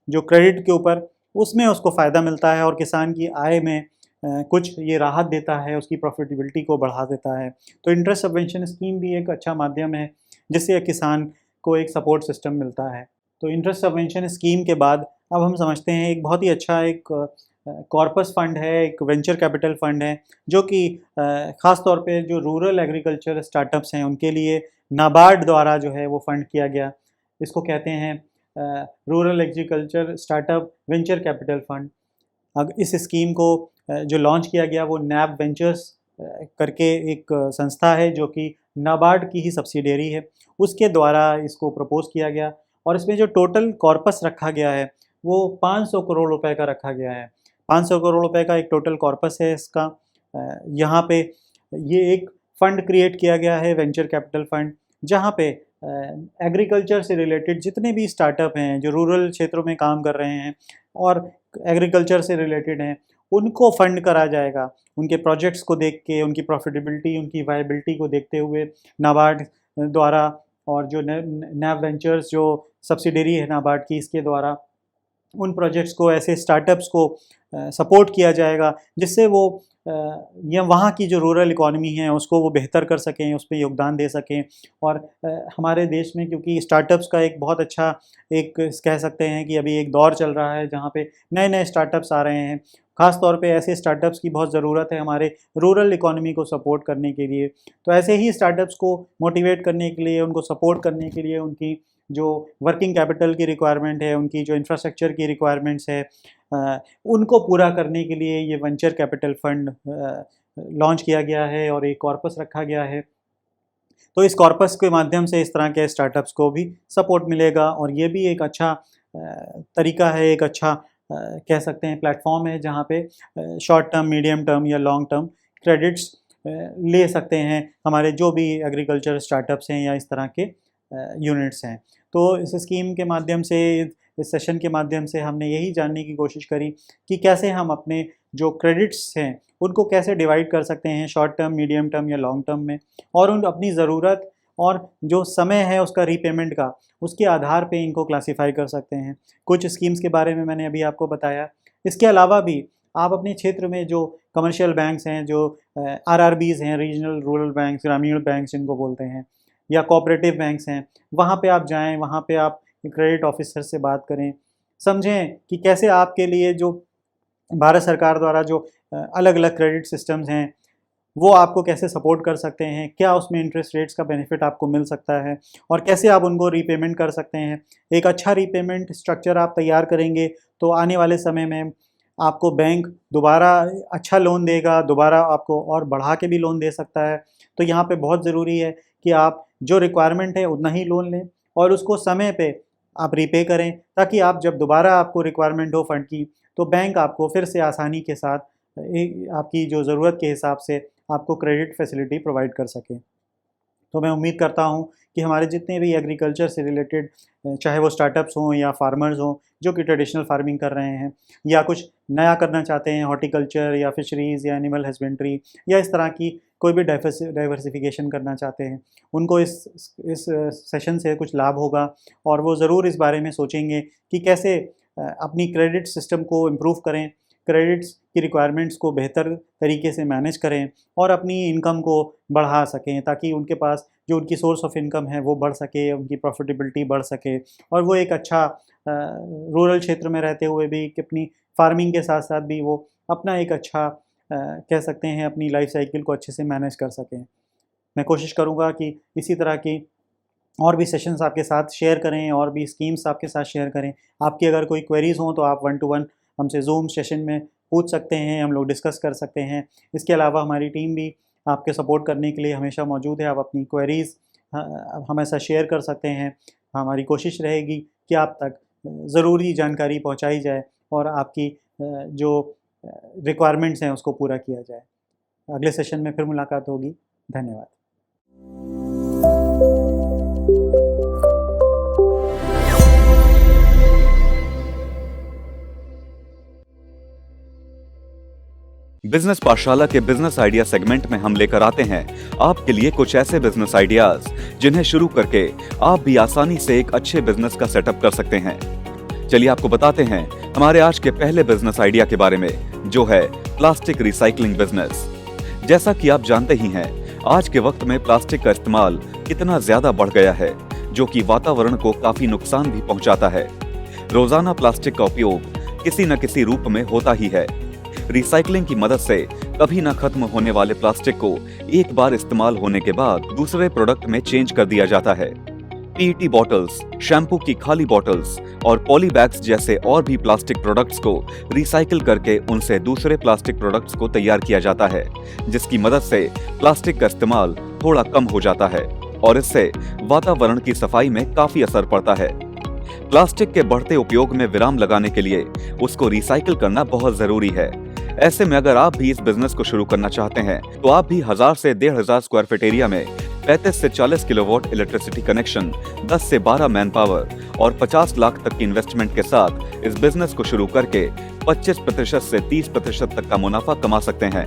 जो क्रेडिट के ऊपर, उसमें उसको फ़ायदा मिलता है और किसान की आय में कुछ ये राहत देता है, उसकी प्रॉफिटेबिलिटी को बढ़ा देता है। तो इंटरेस्ट सबवेंशन स्कीम भी एक अच्छा माध्यम है जिससे किसान को एक सपोर्ट सिस्टम मिलता है। तो इंटरेस्ट सबवेंशन स्कीम के बाद अब हम समझते हैं एक बहुत ही अच्छा एक कॉर्पस फंड है, एक वेंचर कैपिटल फंड है, जो कि ख़ास तौर पे जो रूरल एग्रीकल्चर स्टार्टअप्स हैं उनके लिए नाबार्ड द्वारा जो है वो फंड किया गया। इसको कहते हैं rural agriculture startup venture capital fund. अब इस स्कीम को जो लॉन्च किया गया वो नैब वेंचर्स करके एक संस्था है, जो कि नाबार्ड की ही सब्सिडियरी है, उसके द्वारा इसको प्रपोज़ किया गया। और इसमें जो टोटल कॉर्पस रखा गया है वो 500 करोड़ रुपए का रखा गया है। 500 करोड़ रुपए का एक टोटल कॉर्पस है इसका। यहाँ पे ये एक फ़ंड क्रिएट किया गया है, वेंचर कैपिटल फ़ंड, जहाँ पे एग्रीकल्चर से रिलेटेड जितने भी स्टार्टअप हैं जो रूरल क्षेत्रों में काम कर रहे हैं और एग्रीकल्चर से रिलेटेड हैं, उनको फंड करा जाएगा। उनके प्रोजेक्ट्स को देख के, उनकी प्रॉफिटेबिलिटी, उनकी वायबिलिटी को देखते हुए नाबार्ड द्वारा और जो नैब वेंचर्स जो सब्सिडरी है नाबार्ड की, इसके द्वारा उन प्रोजेक्ट्स को, ऐसे स्टार्टअप्स को सपोर्ट किया जाएगा, जिससे वो या वहाँ की जो रूरल इकॉनमी है उसको वो बेहतर कर सकें, उसमें योगदान दे सकें। और हमारे देश में क्योंकि स्टार्टअप्स का एक बहुत अच्छा एक कह सकते हैं कि अभी एक दौर चल रहा है जहाँ पे नए नए स्टार्टअप्स आ रहे हैं, ख़ास तौर पे ऐसे स्टार्टअप्स की बहुत ज़रूरत है हमारे रूरल इकॉनमी को सपोर्ट करने के लिए। तो ऐसे ही स्टार्टअप्स को मोटिवेट करने के लिए, उनको सपोर्ट करने के लिए, उनकी जो वर्किंग कैपिटल की रिक्वायरमेंट है, उनकी जो इंफ्रास्ट्रक्चर की रिक्वायरमेंट्स है, उनको पूरा करने के लिए ये वेंचर कैपिटल फंड लॉन्च किया गया है और एक कॉर्पस रखा गया है। तो इस कॉर्पस के माध्यम से इस तरह के स्टार्टअप्स को भी सपोर्ट मिलेगा और ये भी एक अच्छा तरीका है, एक अच्छा कह सकते हैं प्लेटफॉर्म है जहाँ पे शॉर्ट टर्म, मीडियम टर्म या लॉन्ग टर्म क्रेडिट्स ले सकते हैं हमारे जो भी एग्रीकल्चर स्टार्टअप्स हैं या इस तरह के यूनिट्स हैं। तो इस स्कीम के माध्यम से, इस सेशन के माध्यम से हमने यही जानने की कोशिश करी कि कैसे हम अपने जो क्रेडिट्स हैं उनको कैसे डिवाइड कर सकते हैं शॉर्ट टर्म, मीडियम टर्म या लॉन्ग टर्म में, और उन अपनी ज़रूरत और जो समय है उसका रीपेमेंट का, उसके आधार पे इनको क्लासिफाई कर सकते हैं। कुछ स्कीम्स के बारे में मैंने अभी आपको बताया। इसके अलावा भी आप अपने क्षेत्र में जो कमर्शियल बैंक्स हैं, जो आरआरबीज़ हैं, रीजनल रूरल बैंक्स, ग्रामीण बैंक्स जिनको बोलते हैं, या कोऑपरेटिव बैंक्स हैं, वहाँ पे आप जाएँ, वहाँ पे आप क्रेडिट ऑफिसर से बात करें, समझें कि कैसे आपके लिए जो भारत सरकार द्वारा जो अलग अलग क्रेडिट सिस्टम्स हैं वो आपको कैसे सपोर्ट कर सकते हैं, क्या उसमें इंटरेस्ट रेट्स का बेनिफिट आपको मिल सकता है और कैसे आप उनको रीपेमेंट कर सकते हैं। एक अच्छा रीपेमेंट स्ट्रक्चर आप तैयार करेंगे तो आने वाले समय में आपको बैंक दोबारा अच्छा लोन देगा, दोबारा आपको और बढ़ा के भी लोन दे सकता है। तो यहाँ पे बहुत ज़रूरी है कि आप जो रिक्वायरमेंट है उतना ही लोन लें और उसको समय पे आप रीपे करें, ताकि आप जब दोबारा आपको रिक्वायरमेंट हो फंड की तो बैंक आपको फिर से आसानी के साथ आपकी जो ज़रूरत के हिसाब से आपको क्रेडिट फैसिलिटी प्रोवाइड कर सके। तो मैं उम्मीद करता हूँ कि हमारे जितने भी एग्रीकल्चर से रिलेटेड, चाहे वो स्टार्टअप्स हों या फार्मर्स हों जो कि ट्रेडिशनल फार्मिंग कर रहे हैं या कुछ नया करना चाहते हैं, हॉर्टिकल्चर या फिशरीज़ या एनिमल हस्बेंड्री या इस तरह की कोई भी डाइवर्सिफिकेशन करना चाहते हैं, उनको इस सेशन से कुछ लाभ होगा और वो ज़रूर इस बारे में सोचेंगे कि कैसे अपनी क्रेडिट सिस्टम को इम्प्रूव करें, क्रेडिट्स की रिक्वायरमेंट्स को बेहतर तरीके से मैनेज करें और अपनी इनकम को बढ़ा सकें, ताकि उनके पास जो उनकी सोर्स ऑफ इनकम है वो बढ़ सके, उनकी प्रॉफिटेबिलिटी बढ़ सके और वो एक अच्छा रूरल क्षेत्र में रहते हुए भी कि अपनी फार्मिंग के साथ साथ भी वो अपना एक अच्छा कह सकते हैं अपनी लाइफ साइकिल को अच्छे से मैनेज कर सकें। मैं कोशिश करूँगा कि इसी तरह की और भी सेशंस आपके साथ शेयर करें और भी स्कीम्स आपके साथ शेयर करें। आपकी अगर कोई क्वेरीज़ हों तो आप 1 to 1 हमसे ज़ूम सेशन में पूछ सकते हैं, हम लोग डिस्कस कर सकते हैं। इसके अलावा हमारी टीम भी आपके सपोर्ट करने के लिए हमेशा मौजूद है। आप अपनी क्वेरीज़ हमेशा शेयर कर सकते हैं। हमारी कोशिश रहेगी कि आप तक ज़रूरी जानकारी पहुंचाई जाए और आपकी जो रिक्वायरमेंट्स हैं उसको पूरा किया जाए। अगले सेशन में फिर मुलाकात होगी। धन्यवाद। बिजनेस पाठशाला के बिजनेस आइडिया सेगमेंट में हम लेकर आते हैं आपके लिए कुछ ऐसे बिजनेस आइडियाज जिन्हें शुरू करके आप भी आसानी से एक अच्छे बिजनेस का सेटअप कर सकते हैं। चलिए आपको बताते हैं हमारे आज के पहले बिजनेस आइडिया के बारे में, जो है प्लास्टिक रिसाइकलिंग बिजनेस। जैसा कि आप जानते ही हैं, आज के वक्त में प्लास्टिक का इस्तेमाल कितना ज्यादा बढ़ गया है, जो कि वातावरण को काफी नुकसान भी पहुंचाता है। रोजाना प्लास्टिक का उपयोग किसी न किसी रूप में होता ही है। रिसाइकलिंग की मदद से कभी न खत्म होने वाले प्लास्टिक को एक बार इस्तेमाल होने के बाद दूसरे प्रोडक्ट में चेंज कर दिया जाता है। पीईटी बॉटल्स, शैम्पू की खाली बॉटल्स और पॉली बैग्स जैसे और भी प्लास्टिक प्रोडक्ट्स को रिसाइकिल करके उनसे दूसरे प्लास्टिक प्रोडक्ट्स को तैयार किया जाता है, जिसकी मदद से प्लास्टिक का इस्तेमाल थोड़ा कम हो जाता है और इससे वातावरण की सफाई में काफी असर पड़ता है। प्लास्टिक के बढ़ते उपयोग में विराम लगाने के लिए उसको रिसाइकिल करना बहुत जरूरी है। ऐसे में अगर आप भी इस बिजनेस को शुरू करना चाहते हैं तो आप भी 1000 से 1500 स्क्वायर फीट एरिया में 35 से 40 किलोवाट इलेक्ट्रिसिटी कनेक्शन, 10 से 12 मैन पावर और 50 लाख तक की इन्वेस्टमेंट के साथ इस बिजनेस को शुरू करके 25% से 30% तक का मुनाफा कमा सकते हैं।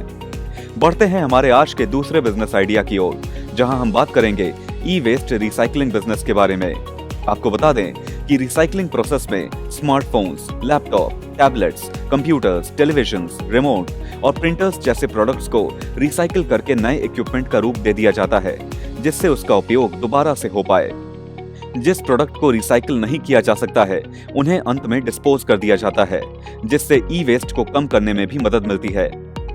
बढ़ते हैं हमारे आज के दूसरे बिजनेस आइडिया की ओर, जहां हम बात करेंगे ई वेस्ट रिसाइकलिंग बिजनेस के बारे में। आपको बता दें कि रिसाइकलिंग प्रोसेस में smartphones, laptop, tablets, computers, televisions, remote और प्रिंटर्स जैसे प्रोडक्ट्स को रिसाइकिल करके नए इक्विपमेंट का रूप दे दिया जाता है, जिससे उसका उपयोग दोबारा से हो पाए। जिस प्रोडक्ट को रिसाइकिल नहीं किया जा सकता है, उन्हें अंत में डिस्पोज कर दिया जाता है, जिससे ई वेस्ट को कम करने में भी मदद मिलती है।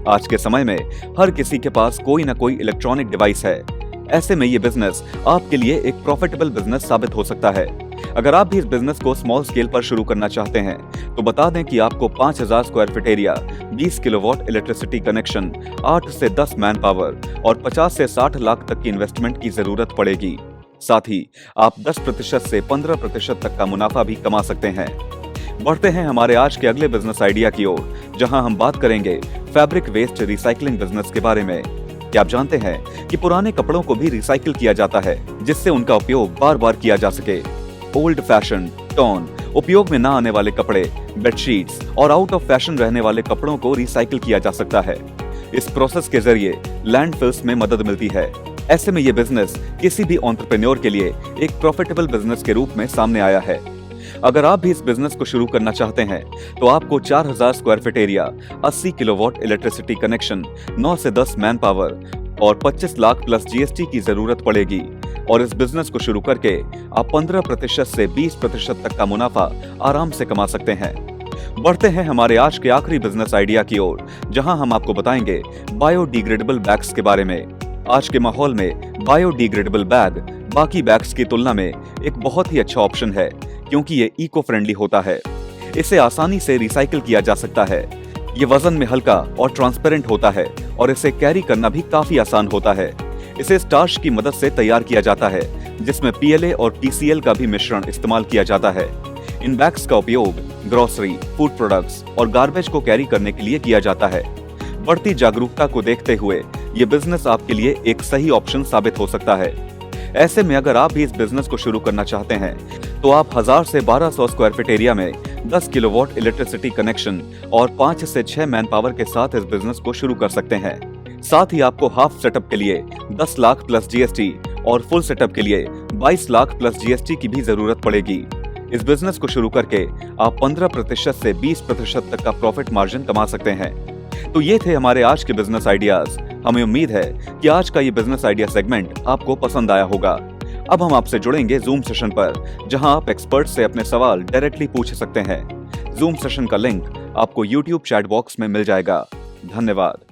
आज के समय में हर किसी के पास कोई ना कोई इलेक्ट्रॉनिक डिवाइस है। ऐसे में ये बिजनेस आपके लिए एक प्रॉफिटेबल बिजनेस साबित हो सकता है। अगर आप भी इस बिजनेस को स्मॉल स्केल पर शुरू करना चाहते हैं तो बता दें कि आपको 5000 square feet area, 20 kilowatt electricity connection, 8 से 10 मैन पावर और 50 से 60 लाख तक की इन्वेस्टमेंट की जरूरत पड़ेगी। साथ ही आप 10% से 15% तक का मुनाफा भी कमा सकते हैं। बढ़ते हैं हमारे आज के अगले बिजनेस आइडिया की ओर, जहां हम बात करेंगे फैब्रिक वेस्ट रिसाइकलिंग बिजनेस के बारे में। क्या आप जानते हैं कि पुराने कपड़ों को भी रिसाइकिल किया जाता है जिससे उनका उपयोग बार बार किया जा सके। ओल्ड फैशन, टॉर्न, उपयोग में ना आने वाले कपड़े, बेडशीट्स और आउट ऑफ फैशन रहने वाले कपड़ों को रिसाइकिल किया जा सकता है। इस प्रोसेस के जरिए लैंडफिल्स में मदद मिलती है। ऐसे में ये बिजनेस किसी भी एंटरप्रेन्योर के लिए एक प्रॉफिटेबल बिजनेस के रूप में सामने आया है। अगर आप भी इस बिजनेस को शुरू करना चाहते हैं तो आपको 4000 square feet area, 80 kilowatt electricity connection, 9 से 10 मैन पावर और 25 लाख प्लस जीएसटी की जरूरत पड़ेगी। और इस बिजनेस को शुरू करके आप 15% से 20% तक का मुनाफा आराम से कमा सकते हैं। बढ़ते हैं हमारे आज के आखिरी बिजनेस आइडिया की ओर, जहां हम आपको बताएंगे बायोडिग्रेडेबल बैग्स के बारे में। आज के माहौल में बायोडिग्रेडेबल बैग बाकी बैग्स की तुलना में एक बहुत ही अच्छा ऑप्शन है, क्योंकि ये इको फ्रेंडली होता है। इसे आसानी से रिसाइकिल किया जा सकता है। ये वजन में हल्का और ट्रांसपेरेंट होता है और इसे कैरी करना भी काफी आसान होता है। इसे स्टार्च की मदद से तैयार किया जाता है, जिसमें PLA और PCL का भी मिश्रण इस्तेमाल किया जाता है। इन बैग्स का उपयोग ग्रोसरी, फूड प्रोडक्ट्स और गार्बेज को कैरी करने के लिए किया जाता है। बढ़ती जागरूकता को देखते हुए ये बिजनेस आपके लिए एक सही ऑप्शन साबित हो सकता है। ऐसे में अगर आप भी इस बिजनेस को शुरू करना चाहते हैं तो आप 1000 से 1200 स्क्वायर फीट एरिया में 10 किलोवाट इलेक्ट्रिसिटी कनेक्शन और 5 से 6 मैन पावर के साथ इस बिजनेस को शुरू कर सकते हैं। साथ ही आपको हाफ सेटअप के लिए 10 लाख प्लस जीएसटी और फुल सेटअप के लिए 22 लाख प्लस जीएसटी की भी जरूरत पड़ेगी। इस बिजनेस को शुरू करके आप 15% से 20% तक का प्रॉफिट मार्जिन कमा सकते हैं। तो ये थे हमारे आज के बिजनेस आइडियाज। हमें उम्मीद है कि आज का ये बिजनेस आइडिया सेगमेंट आपको पसंद आया होगा। अब हम आपसे जुड़ेंगे जूम सेशन पर, जहां आप एक्सपर्ट से अपने सवाल डायरेक्टली पूछ सकते हैं। जूम सेशन का लिंक आपको YouTube चैट बॉक्स में मिल जाएगा। धन्यवाद।